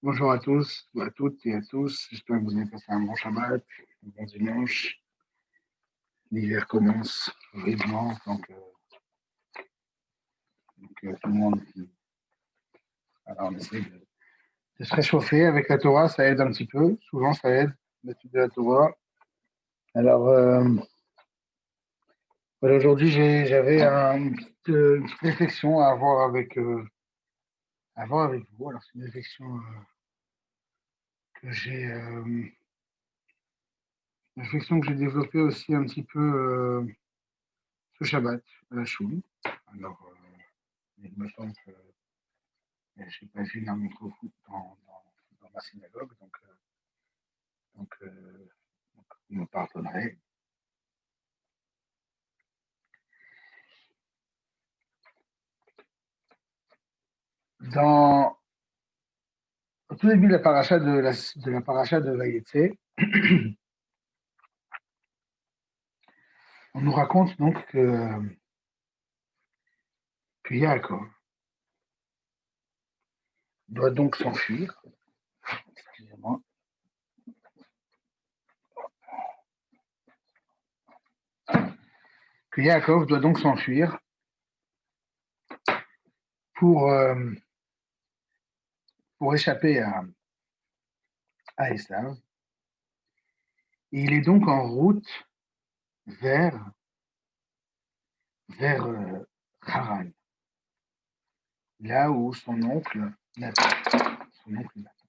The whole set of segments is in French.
Bonjour à tous, à toutes et à tous. J'espère que vous avez passé un bon Shabbat, un bon dimanche. L'hiver commence vivement, donc tout le monde. Alors on essaie de se réchauffer avec la Torah, ça aide un petit peu. Souvent, ça aide l'étude de la Torah. Alors voilà, aujourd'hui, j'avais une petite réflexion à avoir avec vous. Alors c'est une réflexion que j'ai une réflexion que j'ai développée aussi un petit peu ce Shabbat à la choule. Alors il me semble que je n'ai pas vu dans, dans ma synagogue, donc, vous me pardonnerez. Dans, Au tout début de la paracha de la paracha de Vayetse, on nous raconte donc que Yaakov doit donc s'enfuir. Excusez-moi. Que Yaakov doit donc s'enfuir pour, euh, pour échapper à Esav. Et il est donc en route vers, vers Haran, là où son oncle l'attend. Son oncle l'attend.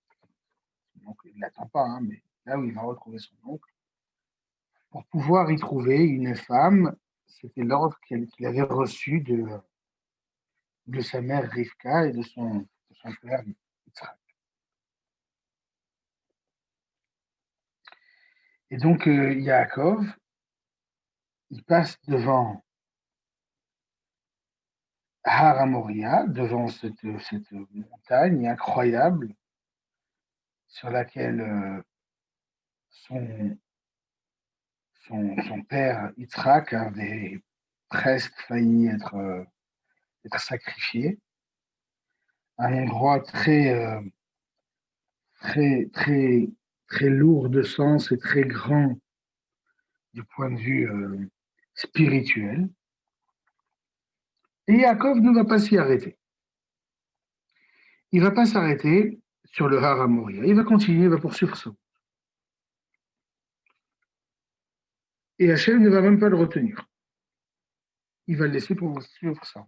Son oncle, il ne l'attend pas, hein, mais là où il va retrouver son oncle, pour pouvoir y trouver une femme. C'était l'ordre qu'il avait reçu de sa mère Rivka et de son père Yitzhak. Et donc, Yaakov, il passe devant Har Hamoria, devant cette montagne incroyable sur laquelle son, son père Yitzhak avait presque failli être sacrifié. Un endroit très, très lourd de sens et très grand du point de vue spirituel. Et Yaakov ne va pas s'y arrêter. Il ne va pas s'arrêter sur le Har Hamoria. Il va continuer, il va poursuivre ça. Et Hachem ne va même pas le retenir. Il va le laisser poursuivre ça.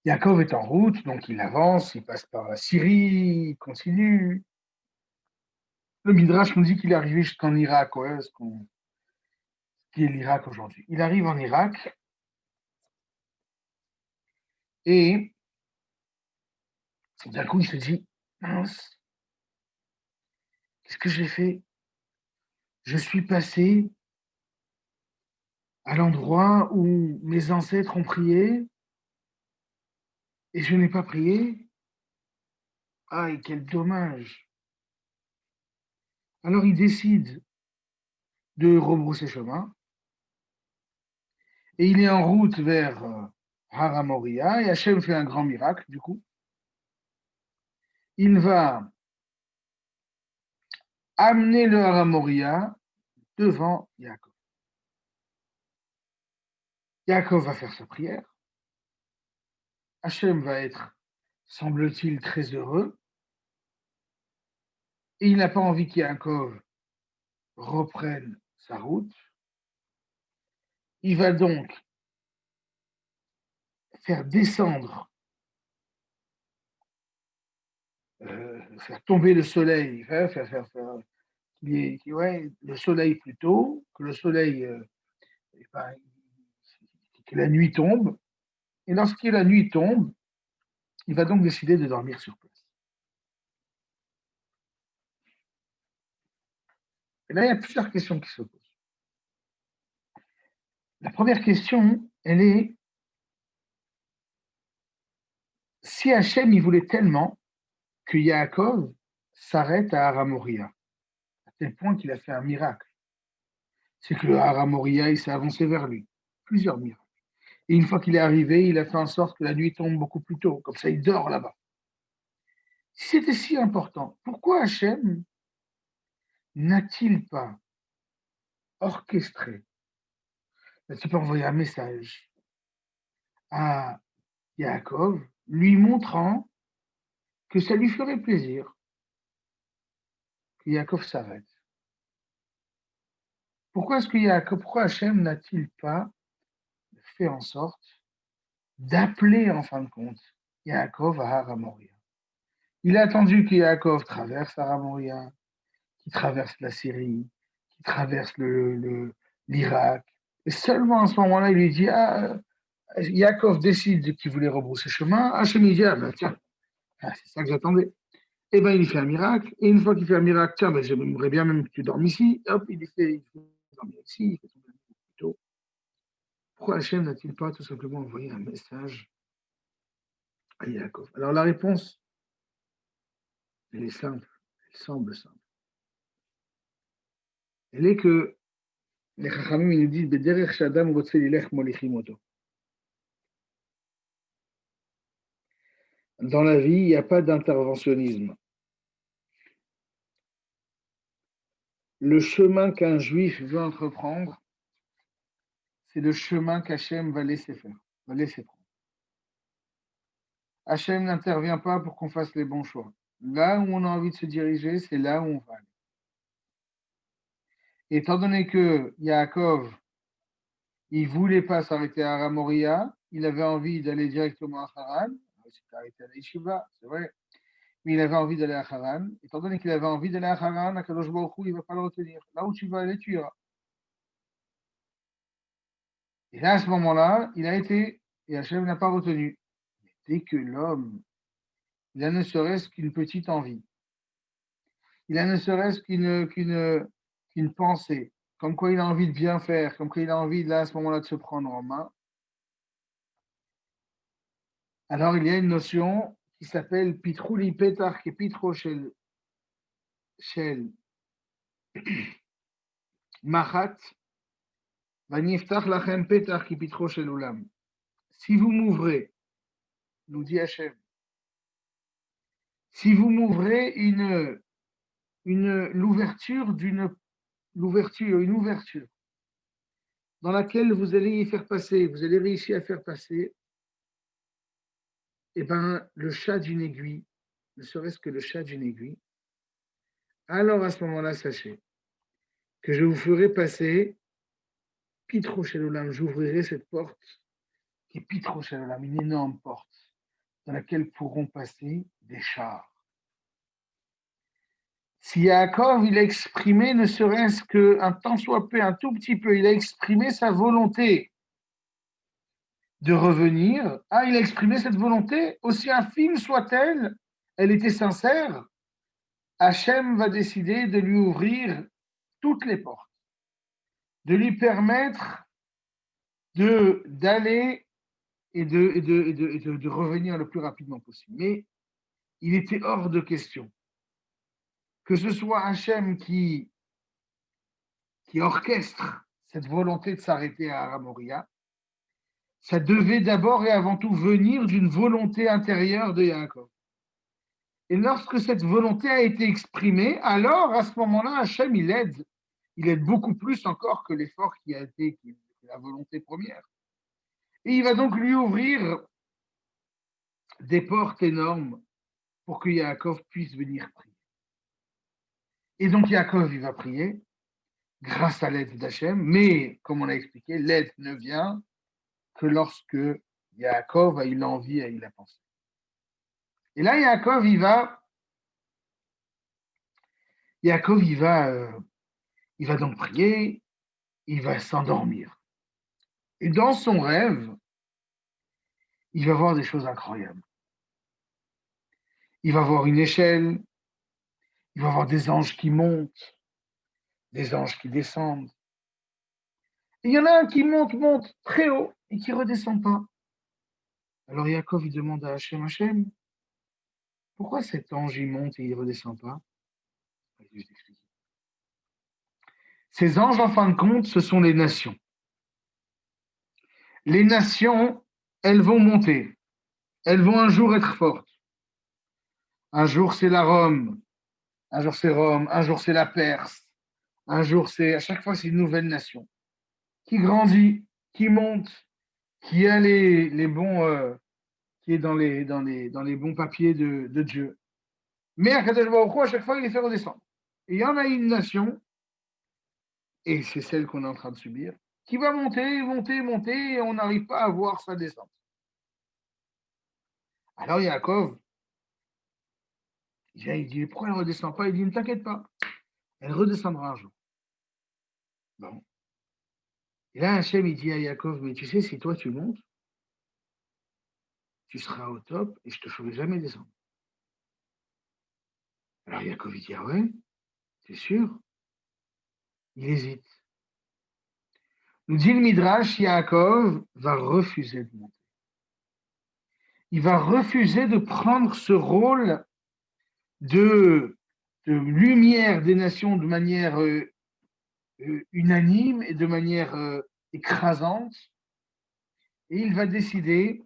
Yaakov est en route, donc il avance, il passe par la Syrie, il continue. Le Midrash nous dit qu'il est arrivé jusqu'en Irak, ouais, qui est l'Irak aujourd'hui. Il arrive en Irak et d'un coup il se dit, mince, qu'est-ce que j'ai fait? Je suis passé à l'endroit où mes ancêtres ont prié et je n'ai pas prié. Aïe, quel dommage. Alors il décide de rebrousser chemin et il est en route vers Haramoria et Hachem fait un grand miracle du coup. Il va amener le Haramoria devant Yaakov. Yaakov va faire sa prière. Hachem va être, semble-t-il, très heureux et il n'a pas envie qu'Yaakov reprenne sa route. Il va donc faire descendre, faire tomber le soleil, ouais, le soleil plus tôt, que le soleil, ben, que la nuit tombe. Et lorsque la nuit tombe, il va donc décider de dormir sur place. Et là, il y a plusieurs questions qui se posent. La première question, elle est si Hachem il voulait tellement que Yaakov s'arrête à Aramoria, à tel point qu'il a fait un miracle, c'est que le Aramoria, il s'est avancé vers lui. Plusieurs miracles. Et une fois qu'il est arrivé, il a fait en sorte que la nuit tombe beaucoup plus tôt. Comme ça, il dort là-bas. c'était si important, pourquoi Hachem n'a-t-il pas orchestré, n'a-t-il pas envoyé un message à Yaakov, lui montrant que ça lui ferait plaisir que Yaakov s'arrête? Pourquoi est-ce que pourquoi Hachem n'a-t-il pas fait en sorte d'appeler en fin de compte Yaakov à Haramoria? Il a attendu que Yaakov traverse Haramoria, qu'il traverse la Syrie, qu'il traverse l'Irak. Et seulement à ce moment-là, il lui dit, Yaakov décide qu'il voulait rebrousser chemin. Hachem lui dit, ben, tiens, c'est ça que j'attendais. Et ben il lui fait un miracle. Et une fois qu'il fait un miracle, tiens, ben, j'aimerais bien même que tu dormes ici. Hop, il fait dormir ici, il fait tomber plus tôt. Pourquoi Hachem n'a-t-il pas tout simplement envoyé un message à Yaakov? Alors la réponse, elle est simple, elle semble simple. Elle est que les Chachamim nous disent Bederech Shadam Rotze Lilech Molichim Oto. Dans la vie, il n'y a pas d'interventionnisme. Le chemin qu'un juif veut entreprendre, c'est le chemin qu'Hachem va laisser faire, va laisser prendre. Hachem n'intervient pas pour qu'on fasse les bons choix. Là où on a envie de se diriger, c'est là où on va aller. Étant donné que Yaakov, il ne voulait pas s'arrêter à Ramoria, il avait envie d'aller directement à Haran, il s'est arrêté à la Yeshiva, c'est vrai, mais il avait envie d'aller à Haran. Étant donné qu'il avait envie d'aller à Haran, Akadosh Baruch Hu, il ne va pas le retenir. Là où tu vas aller, tu iras. Et là, à ce moment-là, il a été, et Hachem n'a pas retenu. Dès que l'homme, il a ne serait-ce qu'une petite envie, il a ne serait-ce qu'une pensée, comme quoi il a envie de bien faire, comme quoi il a envie, là, à ce moment-là, de se prendre en main, alors il y a une notion qui s'appelle Pitrouli Petar, qui est Pitro Shel Machat, Vaniftach Lachem Petar, qui Pitro Shel Ulam. Si vous m'ouvrez, nous dit Hachem, si vous m'ouvrez l'ouverture une ouverture dans laquelle vous allez y faire passer, vous allez réussir à faire passer, eh ben, le chat d'une aiguille, ne serait-ce que le chat d'une aiguille, alors à ce moment-là, sachez que je vous ferai passer Pitro Shelolam, j'ouvrirai cette porte qui est Pitro Shelolam, une énorme porte dans laquelle pourront passer des chars. Si Yaakov, il a exprimé, ne serait-ce qu'un tant soit peu, un tout petit peu, il a exprimé sa volonté de revenir. Il a exprimé cette volonté, aussi infime soit-elle, elle était sincère. Hachem va décider de lui ouvrir toutes les portes, de lui permettre d'aller et de revenir le plus rapidement possible. Mais il était hors de question que ce soit Hachem qui orchestre cette volonté de s'arrêter à Aramoria. Ça devait d'abord et avant tout venir d'une volonté intérieure de Yaakov. Et lorsque cette volonté a été exprimée, alors à ce moment-là, Hachem, il aide beaucoup plus encore que l'effort qui a été la volonté première. Et il va donc lui ouvrir des portes énormes pour que Yaakov puisse venir prier. Et donc Yaakov, il va prier grâce à l'aide d'Hachem, mais comme on l'a expliqué, l'aide ne vient que lorsque Yaakov a eu l'envie, a eu la pensée. Et là, Yaakov, il va donc prier, il va s'endormir. Et dans son rêve, il va voir des choses incroyables. Il va voir une échelle, il va voir des anges qui montent, des anges qui descendent. Et il y en a un qui monte très haut et qui ne redescend pas. Alors Yaakov, il demande à Hachem, pourquoi cet ange, il monte et il ne redescend pas? Ces anges, en fin de compte, ce sont les nations. Les nations, elles vont monter. Elles vont un jour être fortes. Un jour, c'est la Rome. Un jour, c'est Rome. Un jour, c'est la Perse. Un jour, c'est, à chaque fois, c'est une nouvelle nation qui grandit, qui monte, qui a les bons, qui est dans les bons papiers de Dieu. Mais à Kadosh Baruch Hu, à chaque fois, il les fait redescendre. Et il y en a une nation, et c'est celle qu'on est en train de subir, qui va monter, monter, monter, et on n'arrive pas à voir sa descente. Alors Yaakov, il dit, pourquoi elle ne redescend pas? Il dit, ne t'inquiète pas, elle redescendra un jour. Bon. Et là, Hachem, il dit à Yaakov, mais tu sais, si toi tu montes, tu seras au top et je ne te ferai jamais descendre. Alors Yaakov, il dit, ah ouais, c'est sûr? Il hésite. Nous dit le Midrash, Yaakov va refuser de monter. Il va refuser de prendre ce rôle de lumière des nations de manière unanime et de manière écrasante. Et il va décider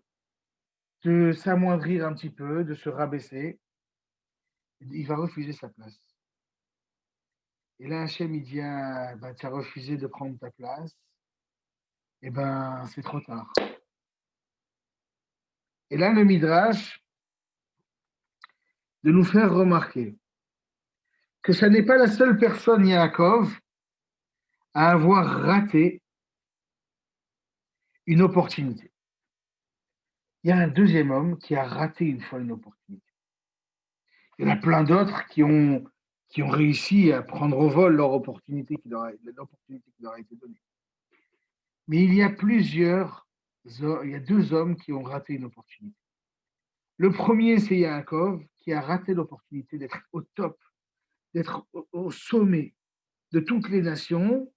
de s'amoindrir un petit peu, de se rabaisser. Il va refuser sa place. Et là, Hachem, il dit, ah, ben, tu as refusé de prendre ta place. Eh ben, c'est trop tard. Et là, le Midrash, de nous faire remarquer que ça n'est pas la seule personne, Yaakov, à avoir raté une opportunité. Il y a un deuxième homme qui a raté une fois une opportunité. Il y en a plein d'autres qui ont réussi à prendre au vol l'opportunité qui leur a été donnée. Mais il y a deux hommes qui ont raté une opportunité. Le premier, c'est Yaakov, qui a raté l'opportunité d'être au top, d'être au sommet de toutes les nations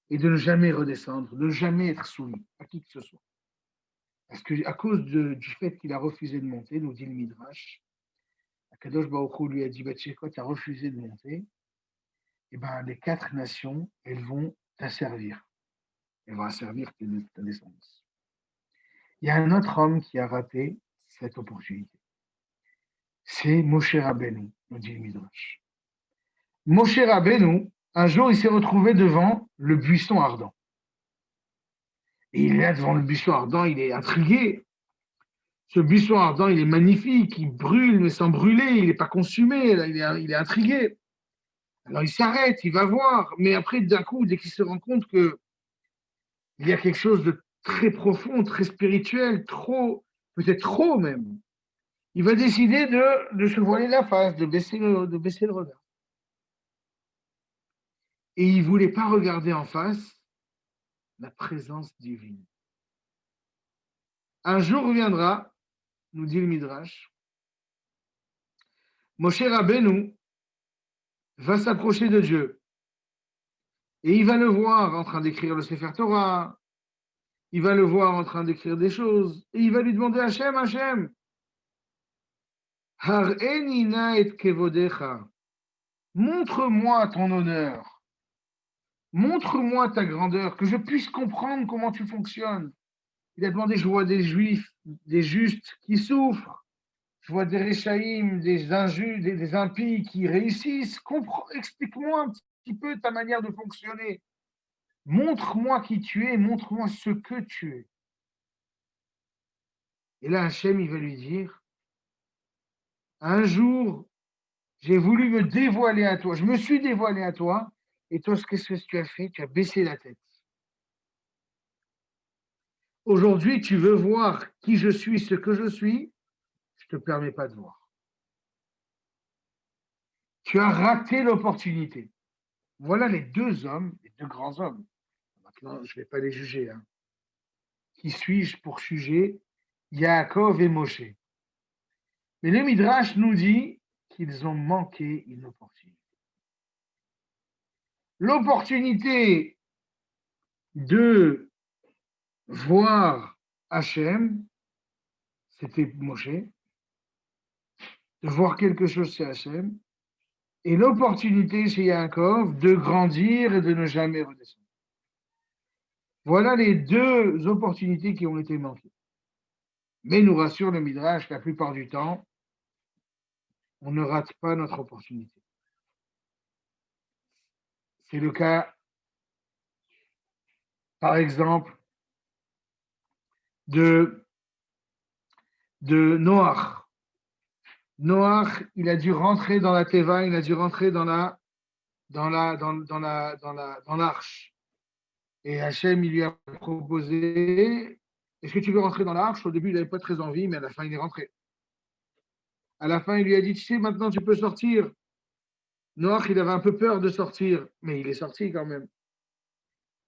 et de ne jamais redescendre, de ne jamais être soumis à qui que ce soit. Parce qu'à cause du fait qu'il a refusé de monter, nous dit le Midrash, Akadosh Baruch Hu lui a dit, bah, tu sais quoi, tu as refusé de monter, et ben les quatre nations, elles vont t'asservir. Elles vont asservir ta descendance. Il y a un autre homme qui a raté cette opportunité. C'est Moshe Rabbeinu, nous dit le Midrash. Moshe Rabbeinu, un jour, il s'est retrouvé devant le buisson ardent. Et il est là devant le buisson ardent, il est intrigué. Ce buisson ardent, il est magnifique, il brûle, mais sans brûler, il n'est pas consumé, là, il est intrigué. Alors il s'arrête, il va voir, mais après, d'un coup, dès qu'il se rend compte qu'il y a quelque chose de très profond, très spirituel, trop, peut-être trop même, il va décider de se voiler la face, de baisser le regard. Et il ne voulait pas regarder en face la présence divine. Un jour viendra, nous dit le Midrash, Moshe Rabbeinu va s'approcher de Dieu. Et il va le voir en train d'écrire le Sefer Torah, il va le voir en train d'écrire des choses, et il va lui demander Hachem, Hachem, Har'eni na et kevodecha, montre-moi ton honneur, montre-moi ta grandeur, que je puisse comprendre comment tu fonctionnes. Il a demandé, je vois des juifs, des justes qui souffrent, je vois des réchaïm, des injustes, des impies qui réussissent. Explique-moi un petit peu ta manière de fonctionner. Montre-moi qui tu es, montre-moi ce que tu es. Et là, Hachem, il va lui dire, un jour, j'ai voulu me dévoiler à toi, je me suis dévoilé à toi, et toi, qu'est-ce que tu as fait? Tu as baissé la tête. Aujourd'hui, tu veux voir qui je suis, ce que je suis, je ne te permets pas de voir. Tu as raté l'opportunité. Voilà les deux hommes, les deux grands hommes. Maintenant, je ne vais pas les juger. Hein. Qui suis-je pour juger Yaakov et Moshe? Mais le Midrash nous dit qu'ils ont manqué une opportunité. L'opportunité de voir Hachem, c'était Moshe, de voir quelque chose chez Hachem, et l'opportunité chez Yaakov de grandir et de ne jamais redescendre. Voilà les deux opportunités qui ont été manquées. Mais nous rassure le Midrash, la plupart du temps, on ne rate pas notre opportunité. C'est le cas, par exemple, de Noach. Noach, il a dû rentrer dans la Teva, il a dû rentrer dans l'arche. Et Hachem, il lui a proposé, est-ce que tu veux rentrer dans l'arche? Au début, il n'avait pas très envie, mais à la fin, il est rentré. À la fin, il lui a dit, tu sais, maintenant, tu peux sortir. Noach, il avait un peu peur de sortir, mais il est sorti quand même.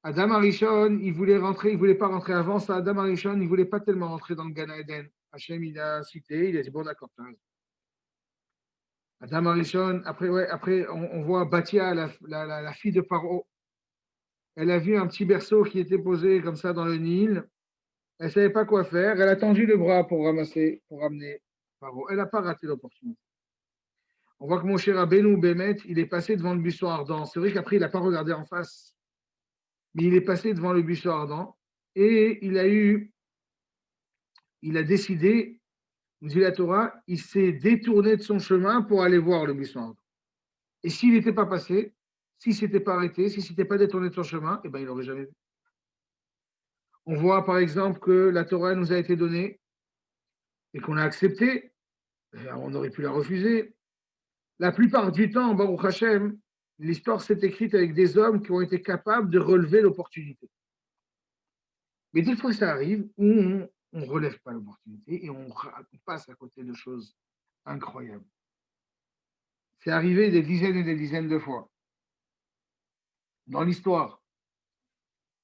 Adam Arishon, il voulait rentrer, il voulait pas rentrer avant ça. Adam Arishon, il voulait pas tellement rentrer dans le Gan Eden. Hachem, il a cité, il a dit, bon, d'accord, Adam Arishon, après on voit Bathia, la fille de Paro. Elle a vu un petit berceau qui était posé comme ça dans le Nil. Elle ne savait pas quoi faire. Elle a tendu le bras pour ramener Paro. Elle n'a pas raté l'opportunité. On voit que mon cher Rabbeinu Bémet, il est passé devant le buisson ardent. C'est vrai qu'après, il n'a pas regardé en face, mais il est passé devant le buisson ardent et il a décidé, nous dit la Torah, il s'est détourné de son chemin pour aller voir le buisson ardent. Et s'il n'était pas passé, s'il ne s'était pas arrêté, s'il ne s'était pas détourné de son chemin, eh ben, il n'aurait jamais vu. On voit par exemple que la Torah nous a été donnée et qu'on a accepté, on aurait pu la refuser. La plupart du temps, Baruch Hashem, l'histoire s'est écrite avec des hommes qui ont été capables de relever l'opportunité. Mais des fois, ça arrive où on ne relève pas l'opportunité et on passe à côté de choses incroyables. C'est arrivé des dizaines et des dizaines de fois dans l'histoire.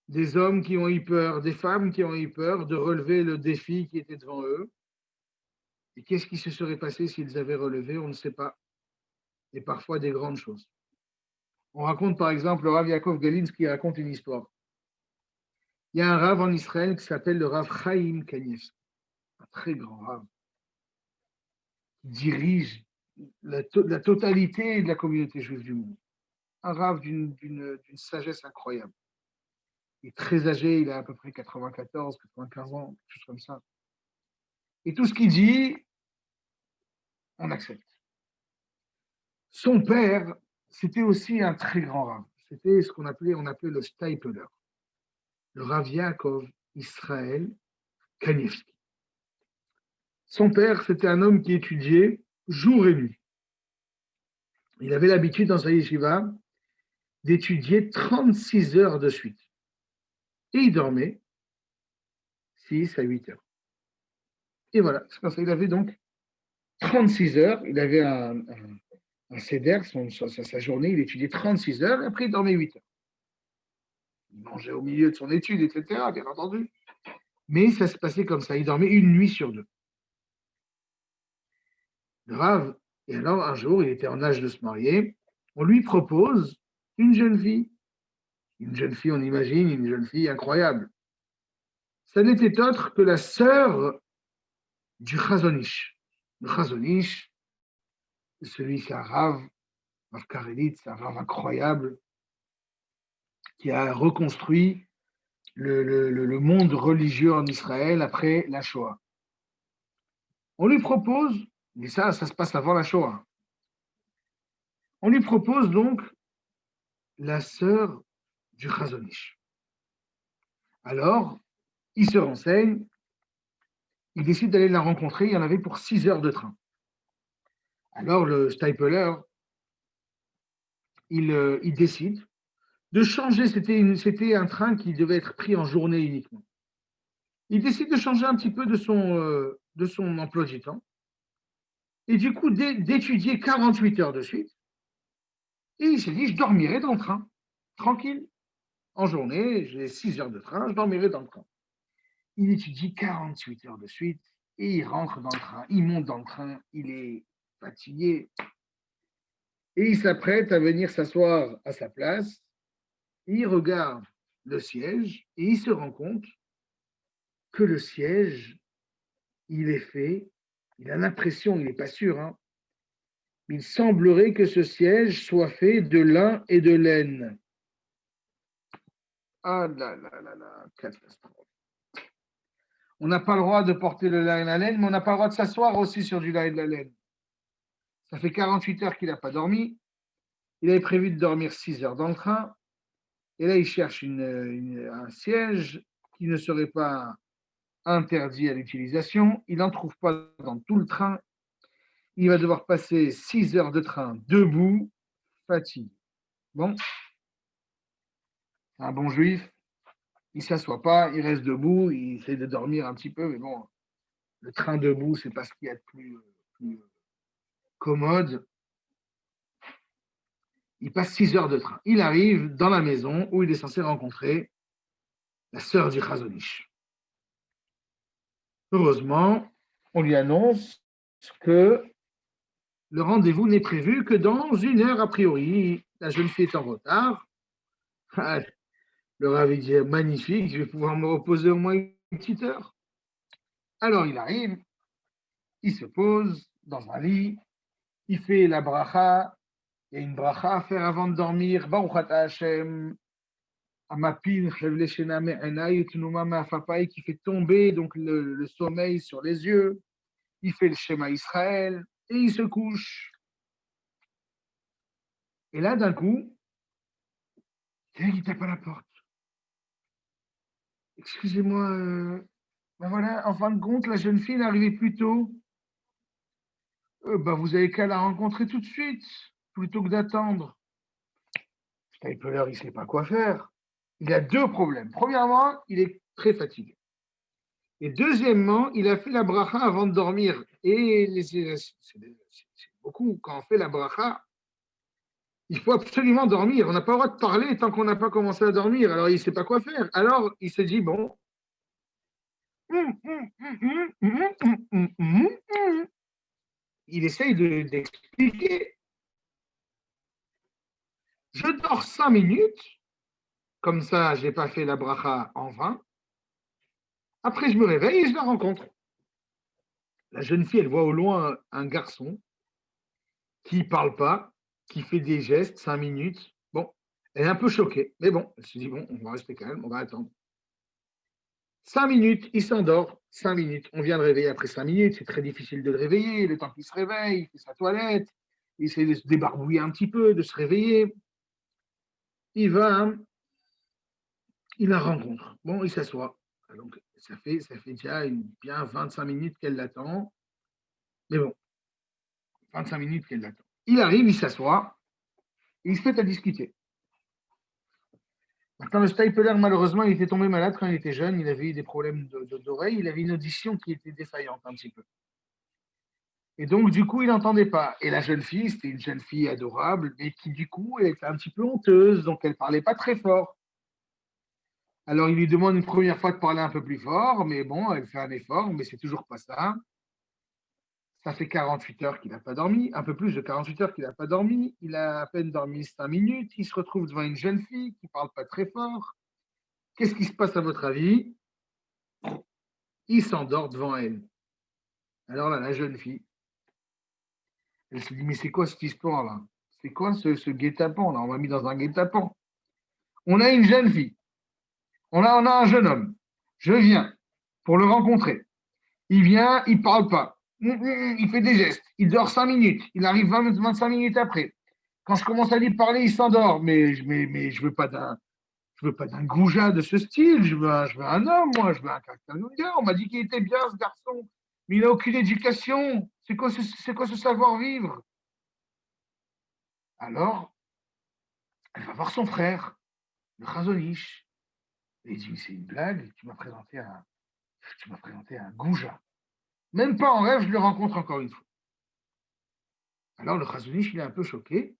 Des hommes qui ont eu peur, des femmes qui ont eu peur de relever le défi qui était devant eux. Et qu'est-ce qui se serait passé s'ils avaient relevé? On ne sait pas. Et parfois des grandes choses. On raconte par exemple le Rav Yaakov Galins qui raconte une histoire. Il y a un Rav en Israël qui s'appelle le Rav Chaim Kanievski, un très grand Rav, qui dirige la totalité de la communauté juive du monde. Un Rav d'une sagesse incroyable. Il est très âgé, il a à peu près 94, 95 ans, quelque chose comme ça. Et tout ce qu'il dit, on accepte. Son père, c'était aussi un très grand Rav. C'était ce qu'on appelait le Steipeler, le Rav Yaakov Israël Kanievski. Son père, c'était un homme qui étudiait jour et nuit. Il avait l'habitude dans sa yeshiva d'étudier 36 heures de suite. Et il dormait 6 à 8 heures. Et voilà, c'est comme ça. Il avait donc 36 heures. Il avait un CEDER, sa journée, il étudiait 36 heures et après il dormait 8 heures. Il mangeait au milieu de son étude, etc., bien entendu. Mais ça se passait comme ça. Il dormait une nuit sur deux. Grave. Et alors, un jour, il était en âge de se marier. On lui propose une jeune fille. Une jeune fille, on imagine, une jeune fille incroyable. Ça n'était autre que la sœur du Chazonish. Le Chazonish, c'est un Rav Karelitz, c'est un Rav incroyable qui a reconstruit le monde religieux en Israël après la Shoah. On lui propose, mais ça se passe avant la Shoah. On lui propose donc la sœur du Chazonish. Alors, il se renseigne, il décide d'aller la rencontrer, il y en avait pour 6 heures de train. Alors, le Steipeler, il décide de changer, c'était un train qui devait être pris en journée uniquement. Il décide de changer un petit peu de son emploi du temps, et du coup, d'étudier 48 heures de suite, et il s'est dit, je dormirai dans le train, tranquille. En journée, j'ai 6 heures de train, je dormirai dans le train. Il étudie 48 heures de suite et il rentre dans le train, il monte dans le train, il est fatigué et il s'apprête à venir s'asseoir à sa place. Il regarde le siège et il se rend compte que le siège, il est fait, il a l'impression, il n'est pas sûr, hein, il semblerait que ce siège soit fait de lin et de laine. Ah là là là là, catastrophe. On n'a pas le droit de porter le lin et la laine, mais on n'a pas le droit de s'asseoir aussi sur du lin et de la laine. Ça fait 48 heures qu'il n'a pas dormi. Il avait prévu de dormir 6 heures dans le train. Et là, il cherche un siège qui ne serait pas interdit à l'utilisation. Il n'en trouve pas dans tout le train. Il va devoir passer 6 heures de train debout, fatigué. Bon, un bon juif, il ne s'assoit pas, il reste debout, il essaie de dormir un petit peu, mais bon, le train debout, c'est pas ce qu'il y a de plus commode. Il passe 6 heures de train. Il arrive dans la maison où il est censé rencontrer la sœur du Chazon Ish. Heureusement, on lui annonce que le rendez-vous n'est prévu que dans 1 heure a priori. La jeune fille est en retard. Le ravi dit magnifique, je vais pouvoir me reposer au moins une petite heure. Alors il arrive, il se pose dans un lit, il fait la bracha. Il y a une bracha à faire avant de dormir. Baruch ata Hashem, Amapin, Chevle Shena Me'enai, Tunuma Me'afapai, qui fait tomber donc le sommeil sur les yeux. Il fait le Shema Israël et il se couche. Et là, d'un coup, quelqu'un qui tape à la porte. Excusez-moi, ben voilà, en fin de compte, la jeune fille est arrivée plus tôt. Ben vous avez qu'à la rencontrer tout de suite, plutôt que d'attendre. Stapler, il ne sait pas quoi faire. Il a 2 problèmes. Premièrement, il est très fatigué. Et deuxièmement, il a fait la bracha avant de dormir. Et c'est beaucoup. Quand on fait la bracha, il faut absolument dormir. On n'a pas le droit de parler tant qu'on n'a pas commencé à dormir. Alors, il ne sait pas quoi faire. Alors, il se dit, bon, il essaye d'expliquer. Je dors 5 minutes, comme ça, je n'ai pas fait la bracha en vain. Après, je me réveille et je la rencontre. La jeune fille, elle voit au loin un garçon qui ne parle pas, qui fait des gestes, 5 minutes. Bon, elle est un peu choquée, mais bon, elle se dit, bon, on va rester calme, on va attendre. 5 minutes, il s'endort, 5 minutes. On vient le réveiller après 5 minutes, c'est très difficile de le réveiller, le temps qu'il se réveille, il fait sa toilette, il essaie de se débarbouiller un petit peu, de se réveiller. Il va, il la rencontre. Bon, il s'assoit. Donc, ça fait déjà bien 25 minutes qu'elle l'attend. Mais bon, 25 minutes qu'elle l'attend. Il arrive, il s'assoit, et il se met à discuter. Maintenant, le Stapler, malheureusement, il était tombé malade quand il était jeune. Il avait eu des problèmes d'oreille. Il avait une audition qui était défaillante un petit peu. Et donc, du coup, il n'entendait pas. Et la jeune fille, c'était une jeune fille adorable, mais qui, du coup, elle était un petit peu honteuse. Donc, elle ne parlait pas très fort. Alors, il lui demande une première fois de parler un peu plus fort. Mais bon, elle fait un effort, mais c'est toujours pas ça. Ça fait 48 heures qu'il n'a pas dormi, un peu plus de 48 heures qu'il n'a pas dormi. Il a à peine dormi 5 minutes. Il se retrouve devant une jeune fille qui ne parle pas très fort. Qu'est-ce qui se passe à votre avis? Il s'endort devant elle. Alors là, la jeune fille, elle se dit, mais c'est quoi cette histoire-là? C'est quoi ce guet-apens là? On m'a mis dans un guet-apens. On a une jeune fille. On a un jeune homme. Je viens pour le rencontrer. Il vient, il ne parle pas. Il fait des gestes. Il dort 5 minutes. Il arrive 25 minutes après. Quand je commence à lui parler, il s'endort. Mais je ne veux pas d'un goujat de ce style. Je veux un homme, moi. Je veux un caractère de gars. On m'a dit qu'il était bien, ce garçon. Mais il n'a aucune éducation. C'est quoi ce savoir-vivre? Alors, elle va voir son frère, le Chazon Ish. Et il dit, c'est une blague, tu m'as présenté un goujat. Même pas en rêve, je le rencontre encore une fois. Alors le Chazon Ish, il est un peu choqué.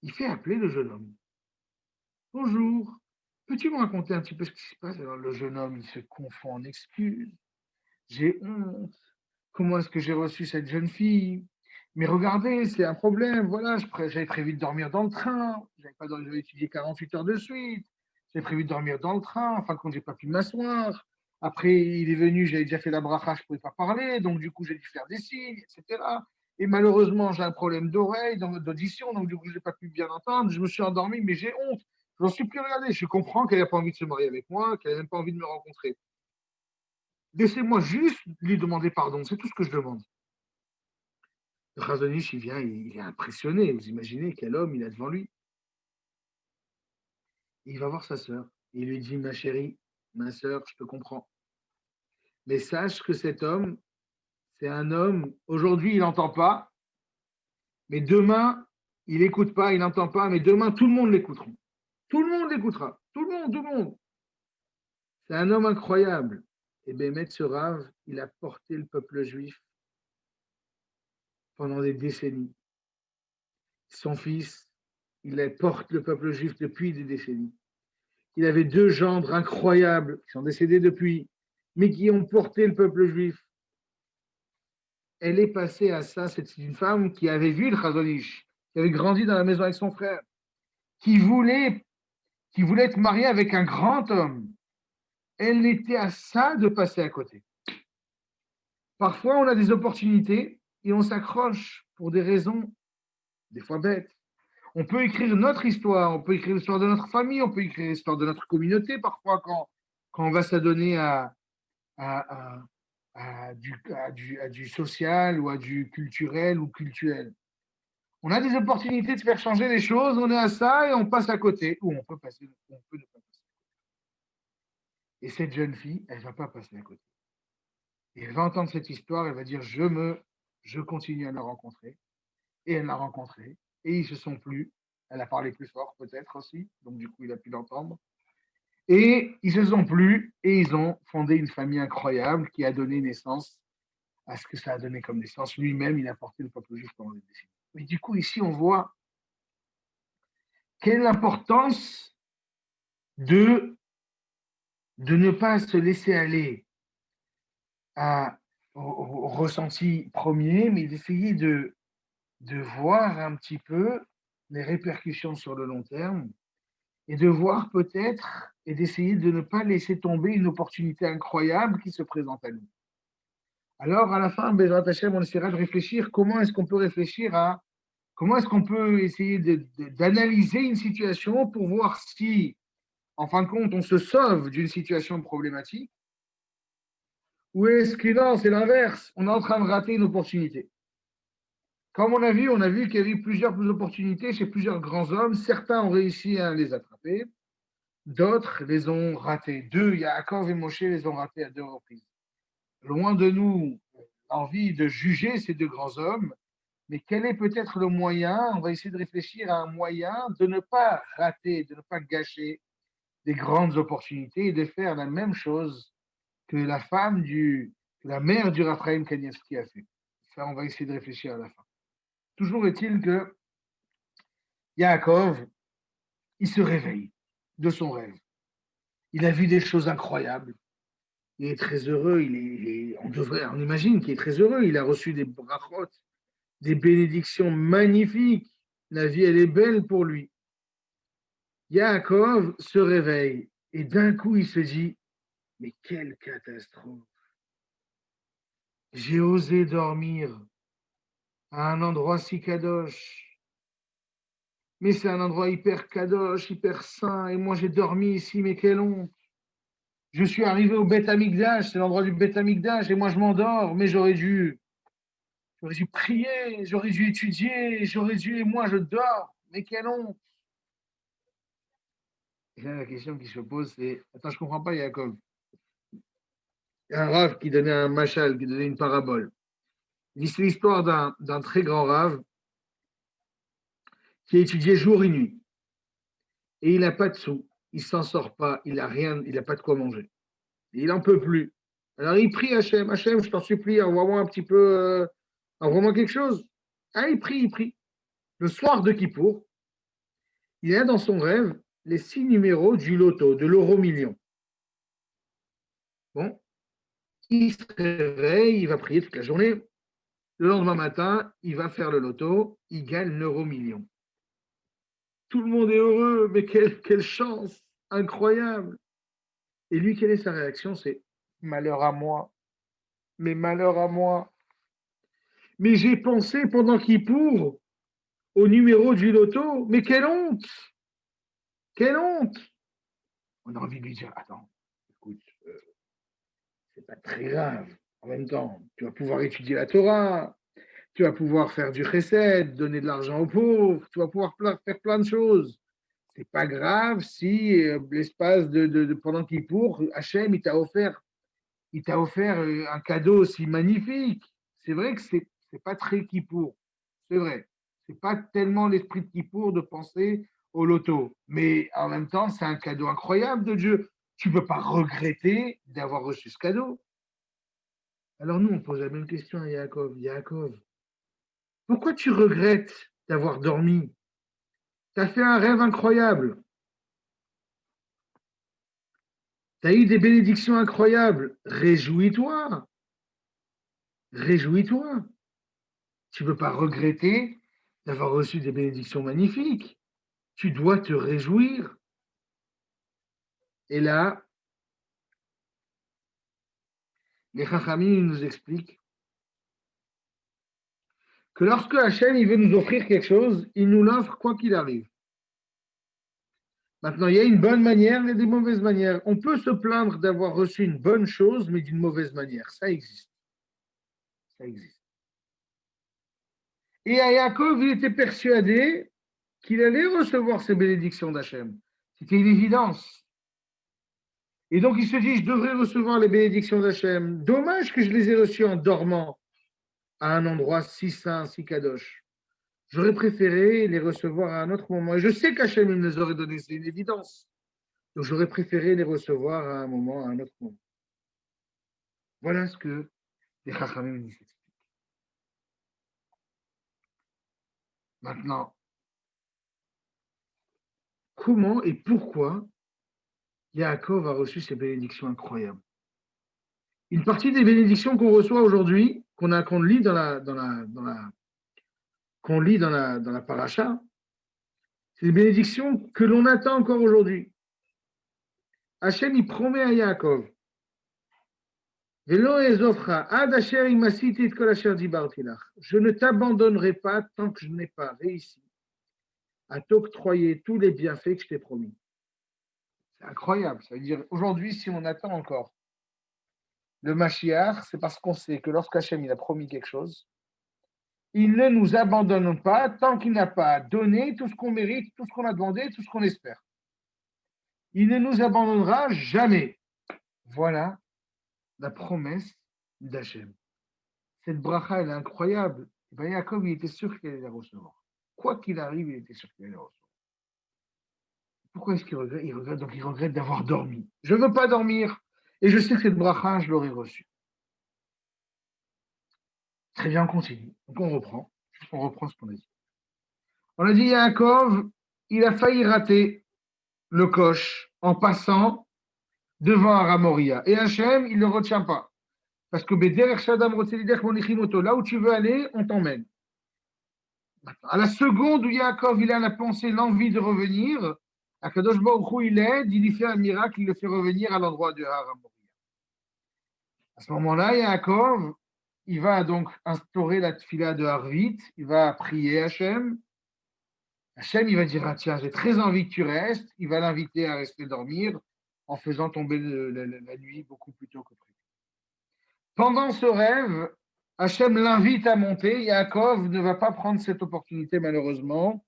Il fait appeler le jeune homme. Bonjour, peux-tu me raconter un petit peu ce qui se passe? Alors le jeune homme, il se confond en excuses. J'ai honte. Comment est-ce que j'ai reçu cette jeune fille? Mais regardez, c'est un problème. Voilà, j'avais prévu de dormir dans le train. J'avais étudié 48 heures de suite. J'avais prévu de dormir dans le train. Enfin, quand j'ai pas pu m'asseoir. Après, il est venu, j'avais déjà fait la bracha, je ne pouvais pas parler. Donc, du coup, j'ai dû faire des signes, etc. Et malheureusement, j'ai un problème d'oreille, d'audition. Donc, du coup, je n'ai pas pu bien entendre. Je me suis endormi, mais j'ai honte. Je n'en suis plus regardé. Je comprends qu'elle n'a pas envie de se marier avec moi, qu'elle n'a même pas envie de me rencontrer. Laissez-moi juste lui demander pardon. C'est tout ce que je demande. Le Chazon Ish, il vient, il est impressionné. Vous imaginez quel homme il a devant lui. Il va voir sa sœur. Il lui dit, ma chérie, ma sœur, je te comprends. Mais sache que cet homme, c'est un homme, aujourd'hui, il n'entend pas, mais demain, il n'écoute pas, il n'entend pas, mais demain, tout le monde l'écoutera. Tout le monde l'écoutera. Tout le monde. C'est un homme incroyable. Et Bémet ce Rav, il a porté le peuple juif pendant des décennies. Son fils, il porte le peuple juif depuis des décennies. Il avait deux gendres incroyables qui sont décédés depuis, mais qui ont porté le peuple juif. Elle est passée à ça. C'est une femme qui avait vu le Chazon Ish, qui avait grandi dans la maison avec son frère, qui voulait être mariée avec un grand homme. Elle était à ça de passer à côté. Parfois, on a des opportunités et on s'accroche pour des raisons, des fois bêtes. On peut écrire notre histoire, on peut écrire l'histoire de notre famille, on peut écrire l'histoire de notre communauté parfois quand on va s'adonner à, à du social ou à du culturel ou cultuel. On a des opportunités de faire changer les choses, on est à ça et on passe à côté, ou on peut passer, on peut ne pas passer. Et cette jeune fille, elle ne va pas passer à côté. Et elle va entendre cette histoire, elle va dire je continue à la rencontrer. Et elle l'a rencontré. Et ils se sont plu. Elle a parlé plus fort peut-être aussi, donc du coup il a pu l'entendre. Et ils se sont plu et ils ont fondé une famille incroyable qui a donné naissance à ce que ça a donné comme naissance. Lui-même, il a porté le peuple juif pendant des décennies. Mais du coup, ici, on voit quelle est l'importance de, de ne pas se laisser aller au ressenti premier, mais d'essayer de voir un petit peu les répercussions sur le long terme et de voir peut-être et d'essayer de ne pas laisser tomber une opportunité incroyable qui se présente à nous. Alors, à la fin, Bezrat Hashem, on essaiera de réfléchir comment est-ce qu'on peut réfléchir à comment est-ce qu'on peut essayer d'analyser une situation pour voir si, en fin de compte, on se sauve d'une situation problématique ou est-ce que non, c'est l'inverse, on est en train de rater une opportunité. Comme on a vu qu'il y a eu plusieurs opportunités chez plusieurs grands hommes. Certains ont réussi à les attraper, d'autres les ont ratés. Deux, Yaakov et Moshe les ont ratés à deux reprises. Loin de nous l'envie de juger ces deux grands hommes, mais quel est peut-être le moyen? On va essayer de réfléchir à un moyen de ne pas rater, de ne pas gâcher des grandes opportunités et de faire la même chose que la mère du Raphaël Kanievski a fait. Ça, on va essayer de réfléchir à la fin. Toujours est-il que Yaakov, il se réveille de son rêve. Il a vu des choses incroyables. Il est très heureux. On imagine qu'il est très heureux. Il a reçu des brachot, des bénédictions magnifiques. La vie, elle est belle pour lui. Yaakov se réveille et d'un coup, il se dit, mais quelle catastrophe. J'ai osé dormir à un endroit si kadosh. Mais c'est un endroit hyper kadosh, hyper saint. Et moi, j'ai dormi ici, mais quelle honte. Je suis arrivé au Beth Amikdash, c'est l'endroit du Beth Amikdash, et moi je m'endors, mais j'aurais dû prier, j'aurais dû étudier, et moi je dors. Mais quelle honte. Et là, la question qui se pose, c'est, attends, je comprends pas, Yaakov. Il y a un rave qui donnait un machal, qui donnait une parabole. Il dit, c'est l'histoire d'un très grand rave qui a étudié jour et nuit. Et il n'a pas de sous, il s'en sort pas, il n'a rien, il n'a pas de quoi manger. Et il n'en peut plus. Alors il prie Hachem, Hachem, je t'en supplie, envoie-moi un petit peu, envoie-moi quelque chose. Ah, il prie, il prie. Le soir de Kippour, il a dans son rêve les 6 numéros du loto, de l'euro million. Bon, il se réveille, il va prier toute la journée. Le lendemain matin, il va faire le loto, il gagne l'euro million. Tout le monde est heureux, mais quelle chance, incroyable. Et lui, quelle est sa réaction? C'est malheur à moi, mais malheur à moi. Mais j'ai pensé pendant Kippour au numéro du loto, mais quelle honte! Quelle honte! On a envie de lui dire, attends, écoute, c'est pas très grave. En même temps, tu vas pouvoir étudier la Torah, tu vas pouvoir faire du chesed, donner de l'argent aux pauvres, tu vas pouvoir faire plein de choses. C'est pas grave si l'espace pendant Kippour, Hachem, il t'a offert un cadeau aussi magnifique. C'est vrai que c'est pas très Kippour, c'est vrai. C'est pas tellement l'esprit de Kippour de penser au loto, mais en même temps, c'est un cadeau incroyable de Dieu. Tu ne peux pas regretter d'avoir reçu ce cadeau. Alors nous, on pose la même question à Yaakov. Yaakov, pourquoi tu regrettes d'avoir dormi? Tu as fait un rêve incroyable. Tu as eu des bénédictions incroyables. Réjouis-toi. Réjouis-toi. Tu ne peux pas regretter d'avoir reçu des bénédictions magnifiques. Tu dois te réjouir. Et là, les Chachamim nous expliquent que lorsque Hachem il veut nous offrir quelque chose, il nous l'offre quoi qu'il arrive. Maintenant, il y a une bonne manière et des mauvaises manières. On peut se plaindre d'avoir reçu une bonne chose, mais d'une mauvaise manière. Ça existe. Ça existe. Et à Yaakov, il était persuadé qu'il allait recevoir ces bénédictions d'Hachem. C'était une évidence. Et donc, il se dit, je devrais recevoir les bénédictions d'Hachem. Dommage que je les ai reçues en dormant à un endroit si saint, si kadosh. J'aurais préféré les recevoir à un autre moment. Et je sais qu'Hachem me les aurait donnés, c'est une évidence. Donc, j'aurais préféré les recevoir à un moment, à un autre moment. Voilà ce que les Chachamim nous expliquent. Maintenant, comment et pourquoi Yaakov a reçu ces bénédictions incroyables? Une partie des bénédictions qu'on reçoit aujourd'hui, qu'on lit dans la paracha, c'est des bénédictions que l'on attend encore aujourd'hui. Hachem, il promet à Yaakov, je ne t'abandonnerai pas tant que je n'ai pas réussi à t'octroyer tous les bienfaits que je t'ai promis. C'est incroyable. Ça veut dire, aujourd'hui, si on attend encore le Mashiach, c'est parce qu'on sait que lorsqu'Hachem il a promis quelque chose, il ne nous abandonne pas tant qu'il n'a pas donné tout ce qu'on mérite, tout ce qu'on a demandé, tout ce qu'on espère. Il ne nous abandonnera jamais. Voilà la promesse d'Hachem. Cette bracha, elle est incroyable. Et bien, Yaakov, il était sûr qu'il allait la recevoir. Quoi qu'il arrive, il était sûr qu'il allait la recevoir. Pourquoi est-ce qu'il regrette? Il regrette d'avoir dormi. Je ne veux pas dormir. Et je sais que cette bracha, je l'aurais reçue. Très bien, on continue. Donc on reprend. On reprend ce qu'on a dit. On a dit Yaakov, il a failli rater le coche en passant devant Aramoria. Et Hachem, il ne le retient pas. Parce que là où tu veux aller, on t'emmène. À la seconde où Yaakov il a la pensée, l'envie de revenir, Akadosh Baruch Hu, il aide, il lui fait un miracle, il le fait revenir à l'endroit de Aramoria. À ce moment-là, Yaakov, il va donc instaurer la tfila de Harvit, il va prier Hachem. Hachem, il va dire, ah, tiens, j'ai très envie que tu restes. Il va l'inviter à rester dormir en faisant tomber la nuit beaucoup plus tôt que prévu. Pendant ce rêve, Hachem l'invite à monter. Yaakov ne va pas prendre cette opportunité, malheureusement,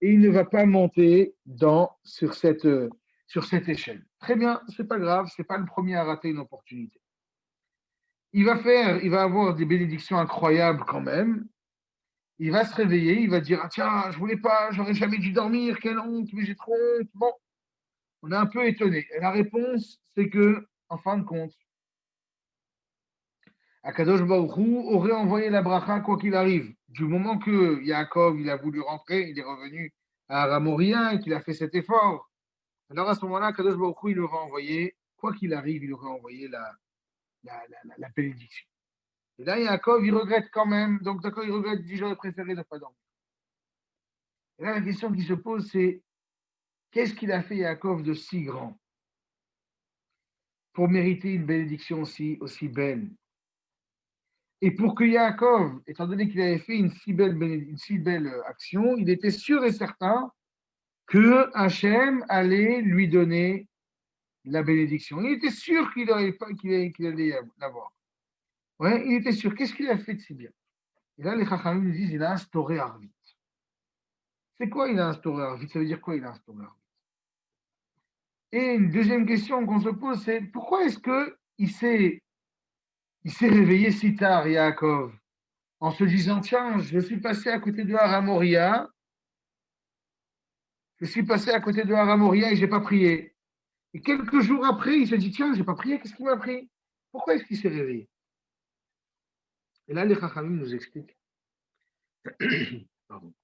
et il ne va pas monter sur cette échelle. Très bien, c'est pas grave, c'est pas le premier à rater une opportunité. Il va avoir des bénédictions incroyables quand même. Il va se réveiller, il va dire, ah, tiens, je voulais pas, j'aurais jamais dû dormir, quelle honte, mais j'ai trop honte. Bon, on est un peu étonné. Et la réponse, c'est que, en fin de compte, Akadosh Baruch Hu aurait envoyé la bracha quoi qu'il arrive. Du moment que Yaakov, il a voulu rentrer, il est revenu à Aramoria et qu'il a fait cet effort. Alors à ce moment-là, Akadosh Baruch Hu, il aurait envoyé, quoi qu'il arrive, il aurait envoyé la bénédiction. Et là, Yaakov, il regrette quand même. Donc, d'accord, il regrette, il dit, j'aurais préféré ne pas dormir. Et là, la question qui se pose, c'est qu'est-ce qu'il a fait Yaakov de si grand pour mériter une bénédiction aussi belle? Et pour que Yaakov, étant donné qu'il avait fait une si belle action, il était sûr et certain que Hachem allait lui donner la bénédiction. Il était sûr qu'il allait l'avoir. Ouais, il était sûr. Qu'est-ce qu'il a fait de si bien? Et là, les Chachamim nous disent il a instauré Arvit. C'est quoi il a instauré Arvit? Ça veut dire quoi il a instauré Arvit? Et une deuxième question qu'on se pose, c'est pourquoi est-ce qu'il s'est réveillé si tard, Yaakov, en se disant tiens, je suis passé à côté de Haramoria, je suis passé à côté de Haramoria et j'ai pas prié. Et quelques jours après, il se dit tiens, j'ai pas prié, qu'est-ce qui m'a pris? Pourquoi est-ce qu'il s'est réveillé? Et là, les Chachamim nous expliquent pardon,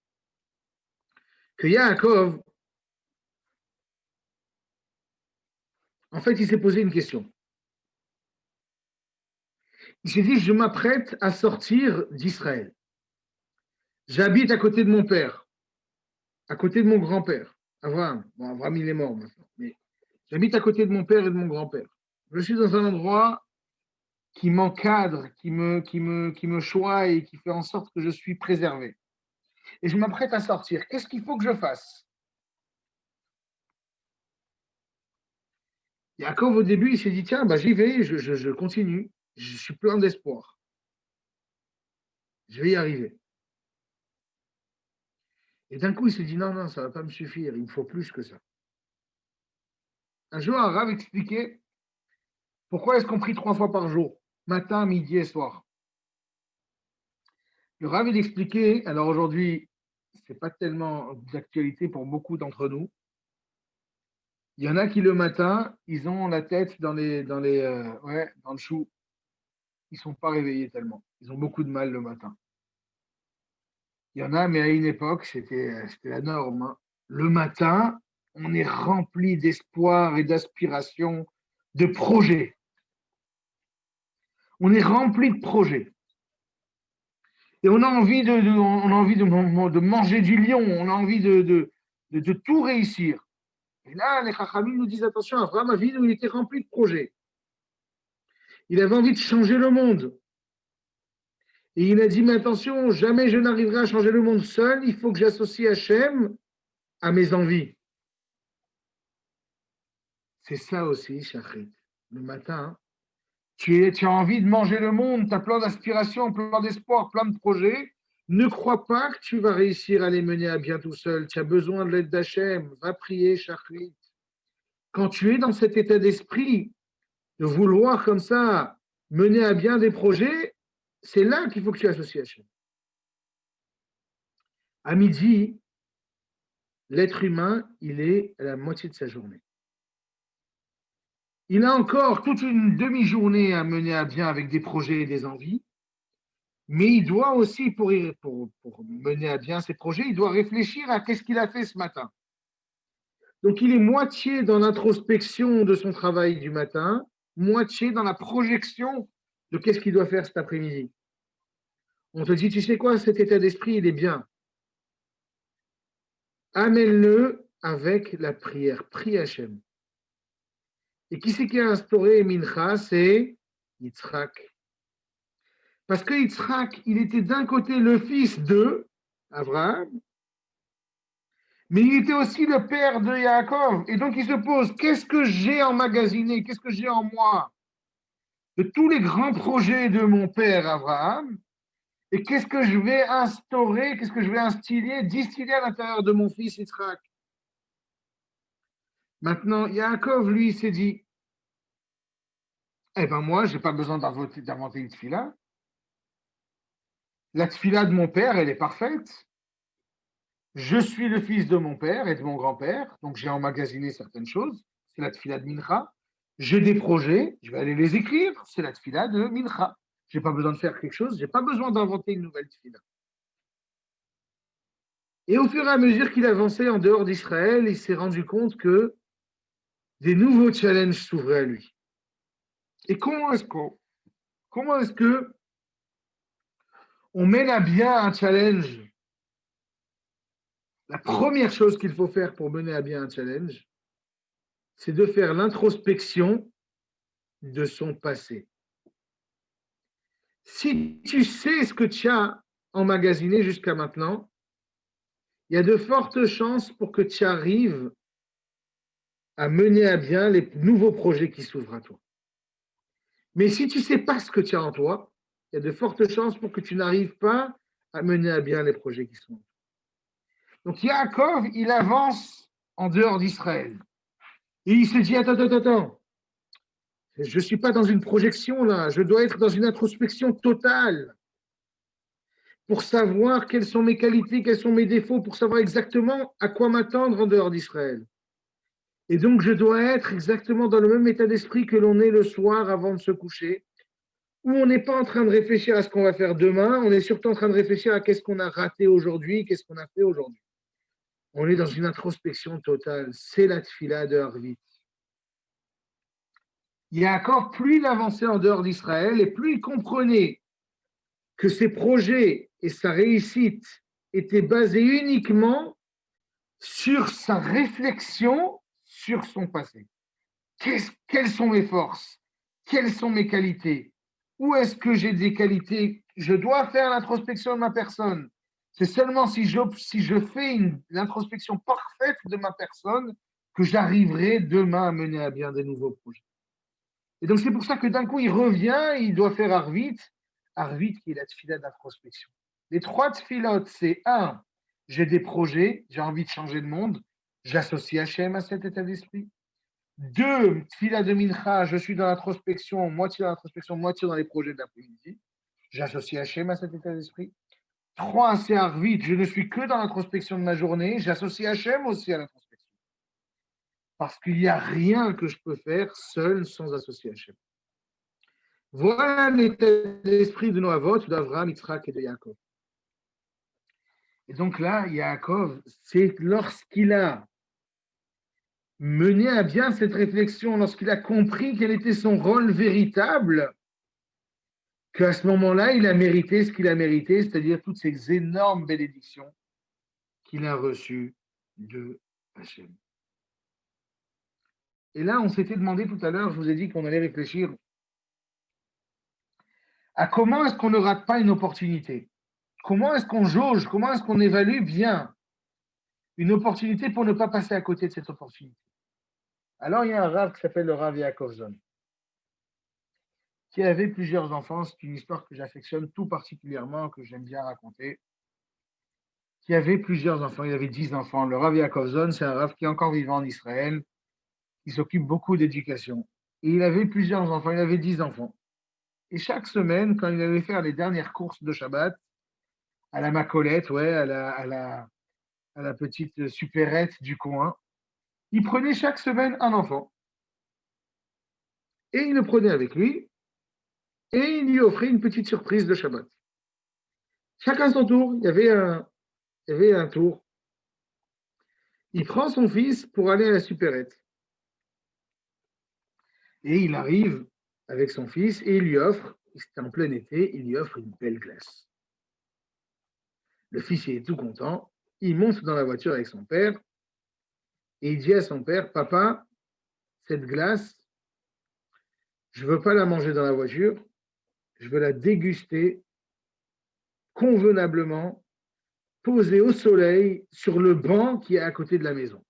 que Yaakov, en fait, il s'est posé une question. Il s'est dit je m'apprête à sortir d'Israël. J'habite à côté de mon père, à côté de mon grand-père, Abraham. Bon, Abraham, il est mort maintenant, mais j'habite à côté de mon père et de mon grand-père. Je suis dans un endroit qui m'encadre, qui me choisit et qui fait en sorte que je suis préservé. Et je m'apprête à sortir. Qu'est-ce qu'il faut que je fasse? Yaakov, au début, il s'est dit tiens, bah, j'y vais, je continue. Je suis plein d'espoir. Je vais y arriver. Et d'un coup, il s'est dit non, non, ça ne va pas me suffire, il me faut plus que ça. Un jour, un Rav expliquait pourquoi est-ce qu'on prie 3 fois par jour, matin, midi et soir. Le Rav, il expliquait, alors aujourd'hui, ce n'est pas tellement d'actualité pour beaucoup d'entre nous. Il y en a qui, le matin, ils ont la tête dans le chou. Ils ne sont pas réveillés tellement. Ils ont beaucoup de mal le matin. Il y en a, mais à une époque, c'était la norme, hein. Le matin, on est rempli d'espoir et d'aspiration, de projets. On est rempli de projets. Et on a envie de manger du lion, on a envie de tout réussir. Et là, les Chachamim nous disent attention, Abraham Avinu, il était rempli de projets. Il avait envie de changer le monde. Et il a dit mais attention, jamais je n'arriverai à changer le monde seul, il faut que j'associe Hachem à mes envies. C'est ça aussi, Shachrit. Le matin, tu as envie de manger le monde, tu as plein d'aspirations, plein d'espoir, plein de projets. Ne crois pas que tu vas réussir à les mener à bien tout seul. Tu as besoin de l'aide d'Hachem. Va prier, Shachrit. Quand tu es dans cet état d'esprit de vouloir comme ça mener à bien des projets, c'est là qu'il faut que tu associes Hachem. À midi, l'être humain, il est à la moitié de sa journée. Il a encore toute une demi-journée à mener à bien avec des projets et des envies, mais il doit aussi, pour mener à bien ses projets, il doit réfléchir à qu'est-ce qu'il a fait ce matin. Donc il est moitié dans l'introspection de son travail du matin, moitié dans la projection de qu'est-ce qu'il doit faire cet après-midi. On te dit, tu sais quoi, cet état d'esprit, il est bien. Amène-le avec la prière. Prie Hachem. Et qui c'est qui a instauré Mincha? C'est Yitzhak. Parce que Yitzhak, il était d'un côté le fils de Abraham, mais il était aussi le père de Yaakov. Et donc il se pose, qu'est-ce que j'ai emmagasiné? Qu'est-ce que j'ai en moi de tous les grands projets de mon père Abraham? Et qu'est-ce que je vais instaurer, qu'est-ce que je vais distiller à l'intérieur de mon fils Yitzhak? Maintenant, Yaakov, lui, s'est dit, eh ben moi, je n'ai pas besoin d'inventer une tfila. La tfila de mon père, elle est parfaite. Je suis le fils de mon père et de mon grand-père, donc j'ai emmagasiné certaines choses. C'est la tfila de Mincha. J'ai des projets, je vais aller les écrire. C'est la tfila de Mincha. Je n'ai pas besoin de faire quelque chose, je n'ai pas besoin d'inventer une nouvelle tfila. Et au fur et à mesure qu'il avançait en dehors d'Israël, il s'est rendu compte que des nouveaux challenges s'ouvraient à lui. Et comment est-ce que on mène à bien un challenge? La première chose qu'il faut faire pour mener à bien un challenge, c'est de faire l'introspection de son passé. Si tu sais ce que tu as emmagasiné jusqu'à maintenant, il y a de fortes chances pour que tu arrives à mener à bien les nouveaux projets qui s'ouvrent à toi. Mais si tu ne sais pas ce que tu as en toi, il y a de fortes chances pour que tu n'arrives pas à mener à bien les projets qui sont. Donc Yaakov, il avance en dehors d'Israël. Et il se dit, attends, je ne suis pas dans une projection là, je dois être dans une introspection totale pour savoir quelles sont mes qualités, quels sont mes défauts, pour savoir exactement à quoi m'attendre en dehors d'Israël. Et donc, je dois être exactement dans le même état d'esprit que l'on est le soir avant de se coucher, où on n'est pas en train de réfléchir à ce qu'on va faire demain, on est surtout en train de réfléchir à qu'est-ce qu'on a raté aujourd'hui, qu'est-ce qu'on a fait aujourd'hui. On est dans une introspection totale. C'est la tfila de Harvit. Yaakov, plus il avançait en dehors d'Israël et plus il comprenait que ses projets et sa réussite étaient basés uniquement sur sa réflexion sur son passé. Quelles sont mes forces? Quelles sont mes qualités? Où est-ce que j'ai des qualités? Je dois faire l'introspection de ma personne. C'est seulement si je fais l'introspection parfaite de ma personne que j'arriverai demain à mener à bien des nouveaux projets. Et donc, c'est pour ça que d'un coup, il revient, il doit faire Arvit. Arvit, qui est la tfila d'introspection. Les trois tfilotes, c'est un, j'ai des projets, j'ai envie de changer le monde, j'associe Hachem à cet état d'esprit. Deux, tfila de mincha, je suis dans l'introspection, moitié dans l'introspection, moitié dans les projets de l'après-midi. J'associe Hachem à cet état d'esprit. Trois, c'est Arvit, je ne suis que dans l'introspection de ma journée, j'associe Hachem aussi à l'introspection. Parce qu'il n'y a rien que je peux faire seul sans associer Hachem. Voilà l'état d'esprit de nos avots, d'Avraham, Yitzhak et de Yaakov. Et donc là, Yaakov, c'est lorsqu'il a mené à bien cette réflexion, lorsqu'il a compris quel était son rôle véritable, qu'à ce moment-là, il a mérité ce qu'il a mérité, c'est-à-dire toutes ces énormes bénédictions qu'il a reçues de Hachem. Et là, on s'était demandé tout à l'heure, je vous ai dit qu'on allait réfléchir à comment est-ce qu'on ne rate pas une opportunité. Comment est-ce qu'on jauge, comment est-ce qu'on évalue bien une opportunité pour ne pas passer à côté de cette opportunité. Alors, il y a un Rav qui s'appelle le Rav Yaakovzon, qui avait plusieurs enfants. C'est une histoire que j'affectionne tout particulièrement, que j'aime bien raconter. Qui avait plusieurs enfants, il avait 10 enfants. Le Rav Yaakovzon, c'est un Rav qui est encore vivant en Israël, qui s'occupe beaucoup d'éducation. Et il avait plusieurs enfants, il avait 10 enfants. Et chaque semaine, quand il allait faire les dernières courses de Shabbat, à la macolette, ouais, à la petite supérette du coin, il prenait chaque semaine un enfant. Et il le prenait avec lui, et il lui offrait une petite surprise de Shabbat. Chacun son tour, il y avait un tour. Il prend son fils pour aller à la supérette. Et il arrive avec son fils et il lui offre, c'était en plein été, il lui offre une belle glace. Le fils il est tout content, il monte dans la voiture avec son père et il dit à son père, papa, cette glace, je ne veux pas la manger dans la voiture, je veux la déguster convenablement, posée au soleil sur le banc qui est à côté de la maison.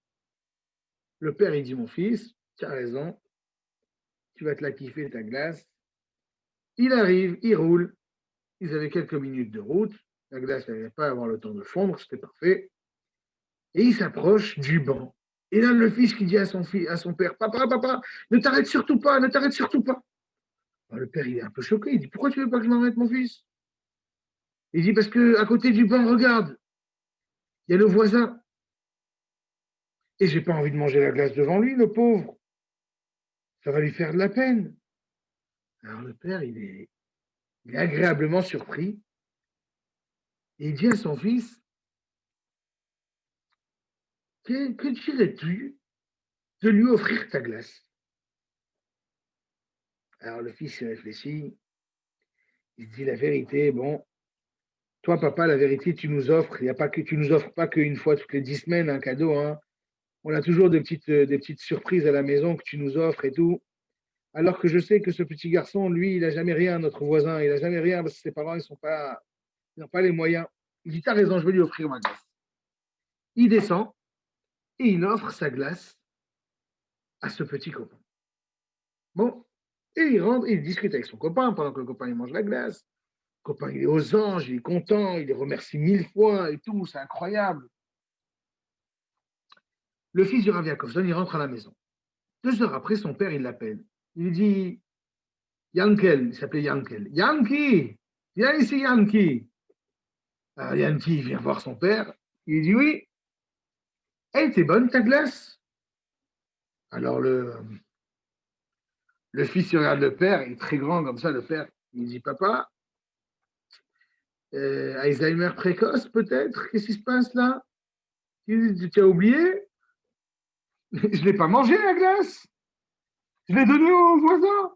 Le père, il dit, mon fils, tu as raison, tu vas te la kiffer, ta glace. Il arrive, il roule, ils avaient quelques minutes de route, la glace n'allait pas avoir le temps de fondre, c'était parfait, et il s'approche du banc. Et là, le fils qui dit à son père, papa, ne t'arrête surtout pas, ne t'arrête surtout pas. Alors, le père, il est un peu choqué, il dit, pourquoi tu veux pas que je m'arrête, mon fils? Il dit, parce que à côté du banc, regarde, il y a le voisin. Et j'ai pas envie de manger la glace devant lui, le pauvre. Ça va lui faire de la peine. Alors le père, il est agréablement surpris. Et il dit à son fils, que dirais-tu de lui offrir ta glace? Alors le fils il réfléchit, il dit la vérité, bon, toi papa, la vérité, tu nous offres, tu nous offres pas qu'une fois toutes les 10 semaines un cadeau, hein. On a toujours des petites surprises à la maison que tu nous offres et tout. Alors que je sais que ce petit garçon, lui, il n'a jamais rien, notre voisin, il n'a jamais rien parce que ses parents, ils n'ont pas les moyens. Il dit, t'as raison, je vais lui offrir ma glace. Il descend et il offre sa glace à ce petit copain. Bon, et il rentre, il discute avec son copain pendant que le copain il mange la glace. copain, il est aux anges, il est content, il les remercie 1000 fois et tout, c'est incroyable. Le fils du Rav Yaakovson, il rentre à la maison. 2 heures après, son père, il l'appelle. Il lui dit, Yankel, il s'appelait Yankel. Yanki, viens ici, Yanki. Alors, Yanki vient voir son père. Il dit, oui, elle était bonne ta glace. Alors, le fils, il regarde le père, il est très grand comme ça, le père. Il dit, papa, Alzheimer précoce peut-être? Qu'est-ce qui se passe là? Tu as oublié? Je ne l'ai pas mangé la glace. Je l'ai donnée au voisin.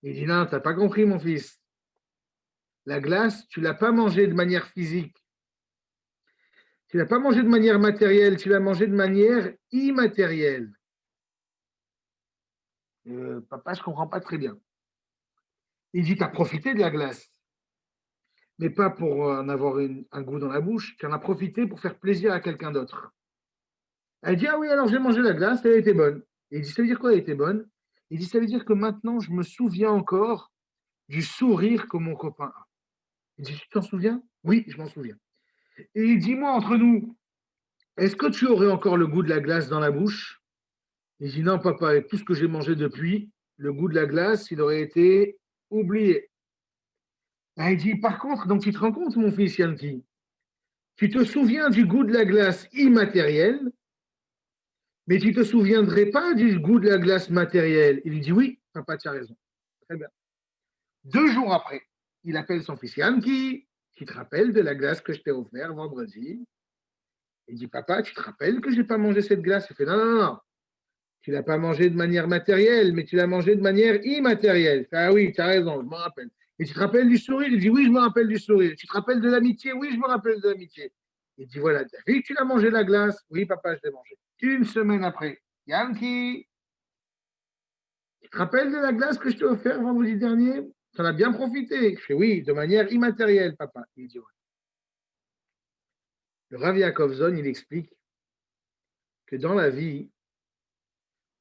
Il dit, non, tu n'as pas compris, mon fils. La glace, tu ne l'as pas mangée de manière physique. Tu ne l'as pas mangée de manière matérielle, tu l'as mangée de manière immatérielle. Papa, je ne comprends pas très bien. Il dit, tu as profité de la glace, mais pas pour en avoir un goût dans la bouche, tu en as profité pour faire plaisir à quelqu'un d'autre. Elle dit, ah oui, alors j'ai mangé la glace, elle était bonne. Et il dit, ça veut dire quoi, elle était bonne? Il dit, ça veut dire que maintenant, je me souviens encore du sourire que mon copain a. Il dit, tu t'en souviens? Oui, je m'en souviens. Et il dit, moi, entre nous, est-ce que tu aurais encore le goût de la glace dans la bouche? Il dit, non, papa, avec tout ce que j'ai mangé depuis, le goût de la glace, il aurait été oublié. Et il dit, par contre, donc tu te rends compte, mon fils Yanki, tu te souviens du goût de la glace immatérielle, mais tu ne te souviendrais pas du goût de la glace matérielle. Il lui dit, oui, papa, tu as raison. Très bien. 2 jours après, il appelle son fils Yanki, qui te rappelle de la glace que je t'ai offerte vendredi. Il dit, papa, tu te rappelles que je n'ai pas mangé cette glace? Il fait, non, non, non. Tu ne l'as pas mangé de manière matérielle, mais tu l'as mangé de manière immatérielle. Ah oui, tu as raison, je m'en rappelle. Et tu te rappelles du sourire? Il dit, oui, je me rappelle du sourire. Tu te rappelles de l'amitié? Oui, je me rappelle de l'amitié. Il dit, voilà, tu as vu que tu l'as mangé la glace? Oui, papa, je l'ai mangé. 1 semaine après, Yankee, tu te rappelles de la glace que je t'ai offerte vendredi dernier? Tu en as bien profité. Je fais, oui, de manière immatérielle, papa. Il dit, ouais. Le Rav Yaakovson, il explique que dans la vie,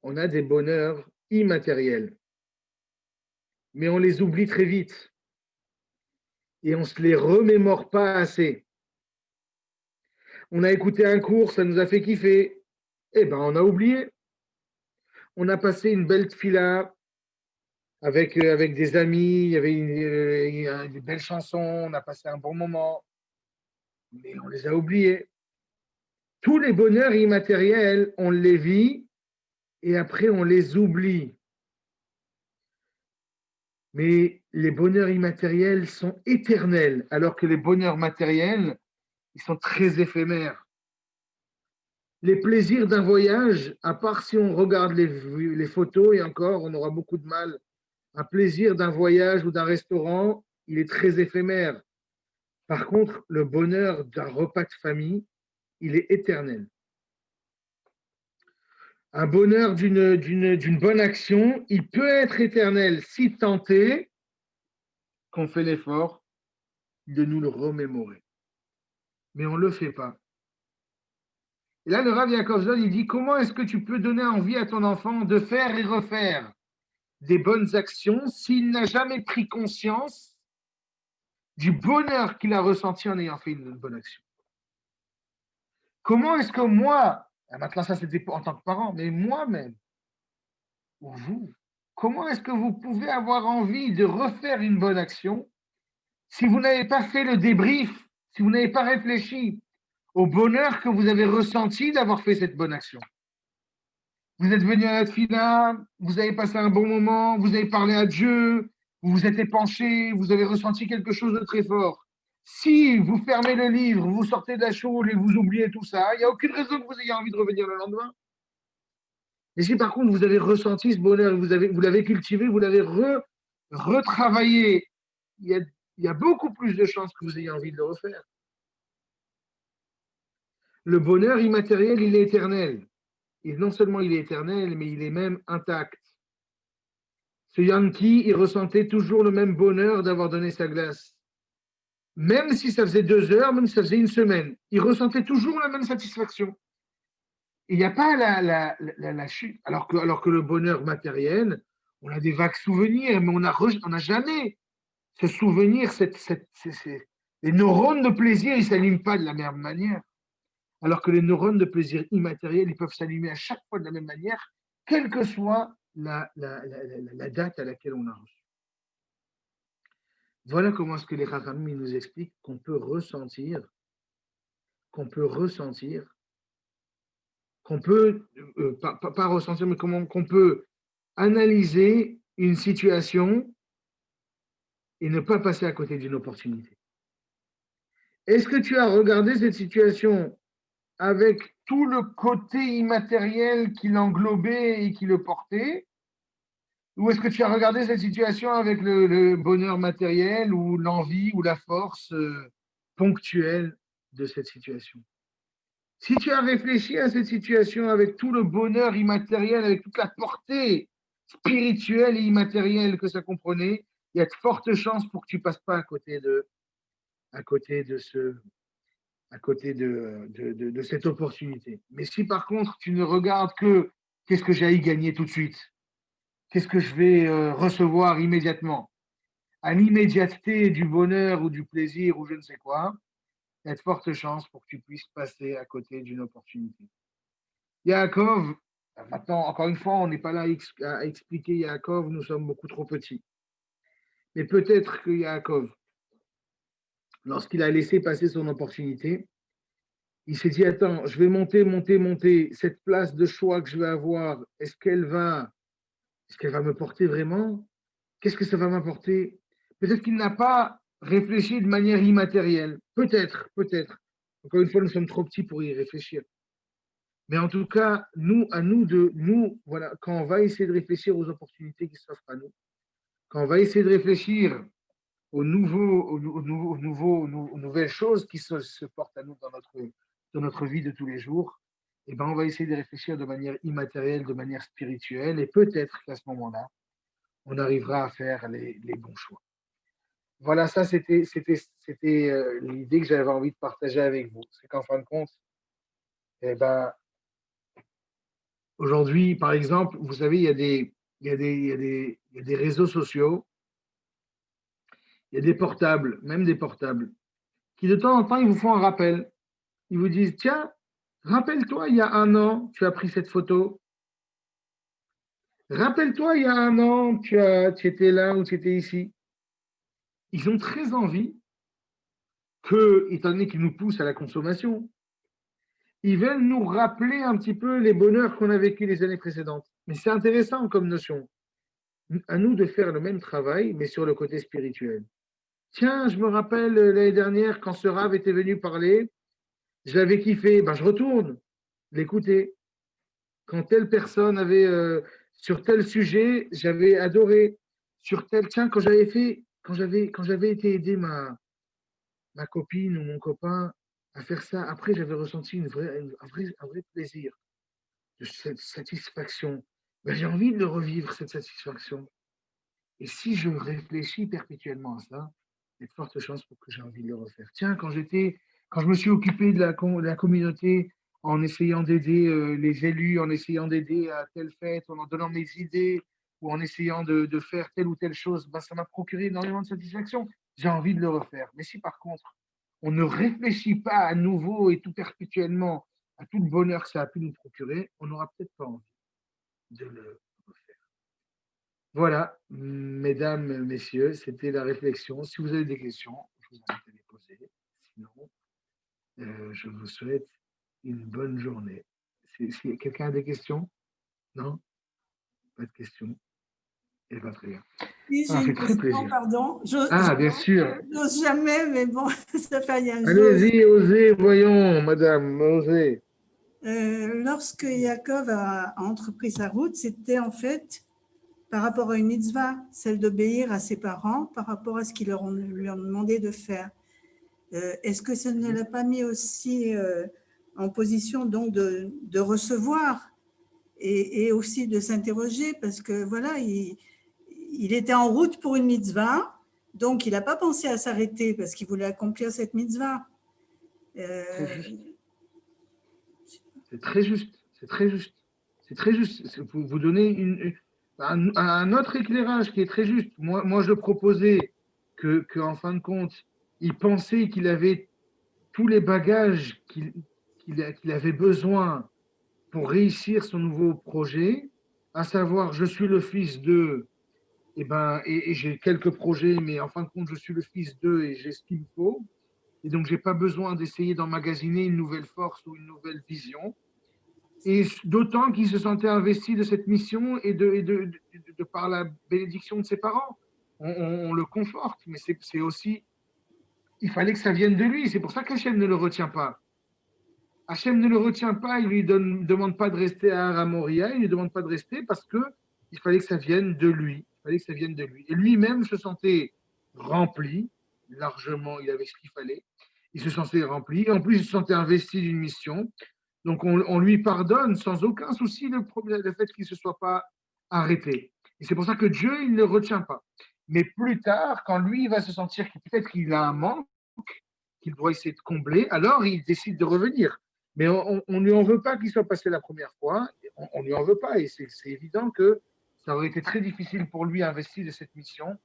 on a des bonheurs immatériels, mais on les oublie très vite et on ne se les remémore pas assez. On a écouté un cours, ça nous a fait kiffer, eh ben on a oublié. On a passé une belle fila avec des amis, il y avait des belles chansons, on a passé un bon moment, mais on les a oubliés. Tous les bonheurs immatériels, on les vit et après on les oublie. Mais les bonheurs immatériels sont éternels, alors que les bonheurs matériels, ils sont très éphémères. Les plaisirs d'un voyage, à part si on regarde les photos, et encore, on aura beaucoup de mal. Un plaisir d'un voyage ou d'un restaurant, il est très éphémère. Par contre, le bonheur d'un repas de famille, il est éternel. Un bonheur d'une bonne action, il peut être éternel si tant est qu'on fait l'effort de nous le remémorer. Mais on ne le fait pas. Et là, le Rav Yaakovson, il dit, comment est-ce que tu peux donner envie à ton enfant de faire et refaire des bonnes actions s'il n'a jamais pris conscience du bonheur qu'il a ressenti en ayant fait une bonne action? Comment est-ce que moi, maintenant ça c'était en tant que parent, mais moi-même, ou vous, comment est-ce que vous pouvez avoir envie de refaire une bonne action si vous n'avez pas fait le débrief, si vous n'avez pas réfléchi au bonheur que vous avez ressenti d'avoir fait cette bonne action? Vous êtes venu à la fila, vous avez passé un bon moment, vous avez parlé à Dieu, vous vous êtes épanché, vous avez ressenti quelque chose de très fort. Si vous fermez le livre, vous sortez de la choule et vous oubliez tout ça, il n'y a aucune raison que vous ayez envie de revenir le lendemain. Et si par contre vous avez ressenti ce bonheur, vous l'avez cultivé, vous l'avez retravaillé, il y a beaucoup plus de chances que vous ayez envie de le refaire. Le bonheur immatériel, il est éternel. Et non seulement il est éternel, mais il est même intact. Ce Yankee, il ressentait toujours le même bonheur d'avoir donné sa glace. Même si ça faisait 2 heures, même si ça faisait 1 semaine, il ressentait toujours la même satisfaction. Il n'y a pas la chute. Alors que le bonheur matériel, on a des vagues souvenirs, mais on n'a jamais ce souvenir, les neurones de plaisir, ils ne s'allument pas de la même manière. Alors que les neurones de plaisir immatériel, ils peuvent s'allumer à chaque fois de la même manière, quelle que soit la date à laquelle on a reçu. Voilà comment est-ce que les Chachamim nous expliquent qu'on peut ressentir, qu'on peut pas ressentir, mais comment qu'on peut analyser une situation et ne pas passer à côté d'une opportunité. Est-ce que tu as regardé cette situation avec tout le côté immatériel qui l'englobait et qui le portait, ou est-ce que tu as regardé cette situation avec le bonheur matériel ou l'envie ou la force ponctuelle de cette situation? Si tu as réfléchi à cette situation avec tout le bonheur immatériel, avec toute la portée spirituelle et immatérielle que ça comprenait, il y a de fortes chances pour que tu ne passes pas à côté de cette opportunité. Mais si par contre tu ne regardes que qu'est-ce que j'ai à y gagner tout de suite, qu'est-ce que je vais recevoir immédiatement, à l'immédiateté du bonheur ou du plaisir ou je ne sais quoi, il y a de fortes chances pour que tu puisses passer à côté d'une opportunité. Yaakov, maintenant, encore une fois, on n'est pas là à expliquer Yaakov, nous sommes beaucoup trop petits. Mais peut-être que Yaakov, lorsqu'il a laissé passer son opportunité, il s'est dit, attends, je vais monter. Cette place de choix que je vais avoir, est-ce qu'elle va me porter vraiment? Qu'est-ce que ça va m'apporter? Peut-être qu'il n'a pas réfléchi de manière immatérielle. Peut-être. Encore une fois, nous sommes trop petits pour y réfléchir. Mais en tout cas, voilà, quand on va essayer de réfléchir aux opportunités qui s'offrent à nous, quand on va essayer de réfléchir aux nouvelles choses qui se portent à nous dans notre vie de tous les jours, eh ben, on va essayer de réfléchir de manière immatérielle, de manière spirituelle, et peut-être qu'à ce moment-là, on arrivera à faire les bons choix. Voilà, ça, c'était l'idée que j'avais envie de partager avec vous. C'est qu'en fin de compte, eh ben, aujourd'hui, par exemple, vous savez, il y a des réseaux sociaux, il y a des portables, même des portables, qui de temps en temps, ils vous font un rappel. Ils vous disent, tiens, rappelle-toi, il y a un an, tu as pris cette photo. Rappelle-toi, il y a un an, tu étais là ou tu étais ici. Ils ont très envie que, étant donné qu'ils nous poussent à la consommation, ils veulent nous rappeler un petit peu les bonheurs qu'on a vécu les années précédentes. Mais c'est intéressant comme notion. À nous de faire le même travail, mais sur le côté spirituel. Tiens, je me rappelle l'année dernière, quand ce Rav était venu parler, je l'avais kiffé, ben, je retourne l'écouter. Quand telle personne avait, sur tel sujet, j'avais adoré. Sur tel, tiens, quand j'avais été aider ma copine ou mon copain à faire ça, après, j'avais ressenti un vrai plaisir, de cette satisfaction. Ben, j'ai envie de revivre cette satisfaction. Et si je réfléchis perpétuellement à ça, il y a de fortes chances pour que j'ai envie de le refaire. Tiens, quand je me suis occupé de la communauté en essayant d'aider les élus, en essayant d'aider à telle fête, en donnant mes idées ou en essayant de faire telle ou telle chose, ben, ça m'a procuré énormément de satisfaction. J'ai envie de le refaire. Mais si par contre, on ne réfléchit pas à nouveau et tout perpétuellement à tout le bonheur que ça a pu nous procurer, on n'aura peut-être pas envie de le refaire. Voilà, mesdames, messieurs, c'était la réflexion. Si vous avez des questions, je vous invite à les poser. Sinon, je vous souhaite une bonne journée. Si quelqu'un a des questions? Non? Pas de questions? Eh bien, très bien. Oui, Ça j'ai m'a fait une très question, plaisir. pardon. Ah, bien sûr. J'ose jamais, mais bon, ça fait rien. Allez-y, osez, voyons, madame, osez. Lorsque Yaakov a entrepris sa route, c'était en fait par rapport à une mitzvah, celle d'obéir à ses parents par rapport à ce qu'ils lui ont demandé de faire. Est-ce que ça ne l'a pas mis aussi en position donc de recevoir et aussi de s'interroger parce que voilà, il était en route pour une mitzvah, donc il n'a pas pensé à s'arrêter parce qu'il voulait accomplir cette mitzvah. Très juste. C'est très juste. C'est très juste. C'est très juste. Vous donnez un autre éclairage qui est très juste. Moi, je proposais en fin de compte, il pensait qu'il avait tous les bagages qu'il avait besoin pour réussir son nouveau projet, à savoir, je suis le fils de, et j'ai quelques projets, mais en fin de compte, je suis le fils d'eux et j'ai ce qu'il me faut. Et donc, j'ai pas besoin d'essayer d'emmagasiner une nouvelle force ou une nouvelle vision. Et d'autant qu'il se sentait investi de cette mission et de par la bénédiction de ses parents. On le conforte, mais c'est aussi, il fallait que ça vienne de lui. C'est pour ça qu'Hachem ne le retient pas. Hachem ne le retient pas, il lui demande pas de rester à Aramoria, il ne lui demande pas de rester parce que il fallait que ça vienne de lui. Il fallait que ça vienne de lui. Et lui-même se sentait rempli, largement, il avait ce qu'il fallait. Il se sentait rempli, et en plus, il se sentait investi d'une mission. Donc, on lui pardonne sans aucun souci le fait qu'il ne se soit pas arrêté. Et c'est pour ça que Dieu, il ne le retient pas. Mais plus tard, quand lui, il va se sentir que peut-être qu'il a un manque, qu'il doit essayer de combler, alors il décide de revenir. Mais on ne lui en veut pas qu'il soit passé la première fois, on ne lui en veut pas. Et c'est évident que ça aurait été très difficile pour lui investir de cette mission,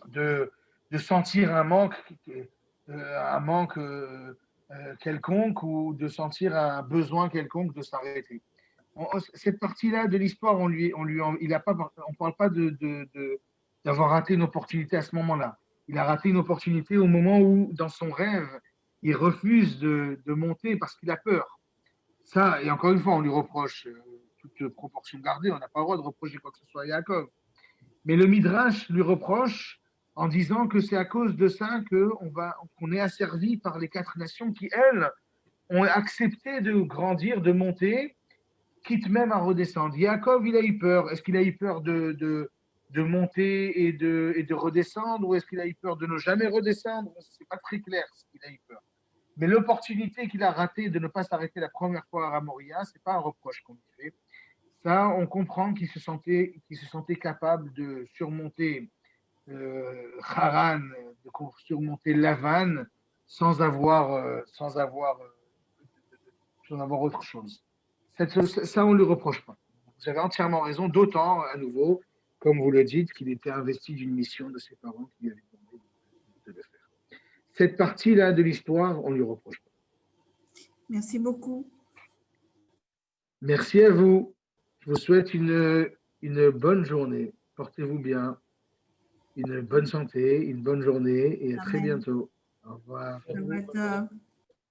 de sentir un manque quelconque ou de sentir un besoin quelconque de s'arrêter. Cette partie-là de l'histoire, on parle pas d'avoir raté une opportunité à ce moment-là. Il a raté une opportunité au moment où, dans son rêve, il refuse de monter parce qu'il a peur. Ça, et encore une fois, on lui reproche, toute proportion gardée, on n'a pas le droit de reprocher quoi que ce soit à Yaakov. Mais le Midrash lui reproche en disant que c'est à cause de ça qu'on est asservi par les 4 nations qui, elles, ont accepté de grandir, de monter, quitte même à redescendre. Yaakov, il a eu peur. Est-ce qu'il a eu peur de monter et de redescendre, ou est-ce qu'il a eu peur de ne jamais redescendre? C'est pas très clair ce qu'il a eu peur. Mais l'opportunité qu'il a ratée de ne pas s'arrêter la première fois à Ramoria, c'est pas un reproche qu'on lui fait. Ça, on comprend qu'il se sentait capable de surmonter Haran, de surmonter Lavan sans avoir autre chose. Ça, on ne lui reproche pas. Vous avez entièrement raison, d'autant, à nouveau, comme vous le dites, qu'il était investi d'une mission de ses parents qui lui avaient demandé de le faire. Cette partie-là de l'histoire, on ne lui reproche pas. Merci beaucoup. Merci à vous. Je vous souhaite une bonne journée. Portez-vous bien, une bonne santé, une bonne journée et à très Amen. bientôt. Au revoir. Shabbat tov.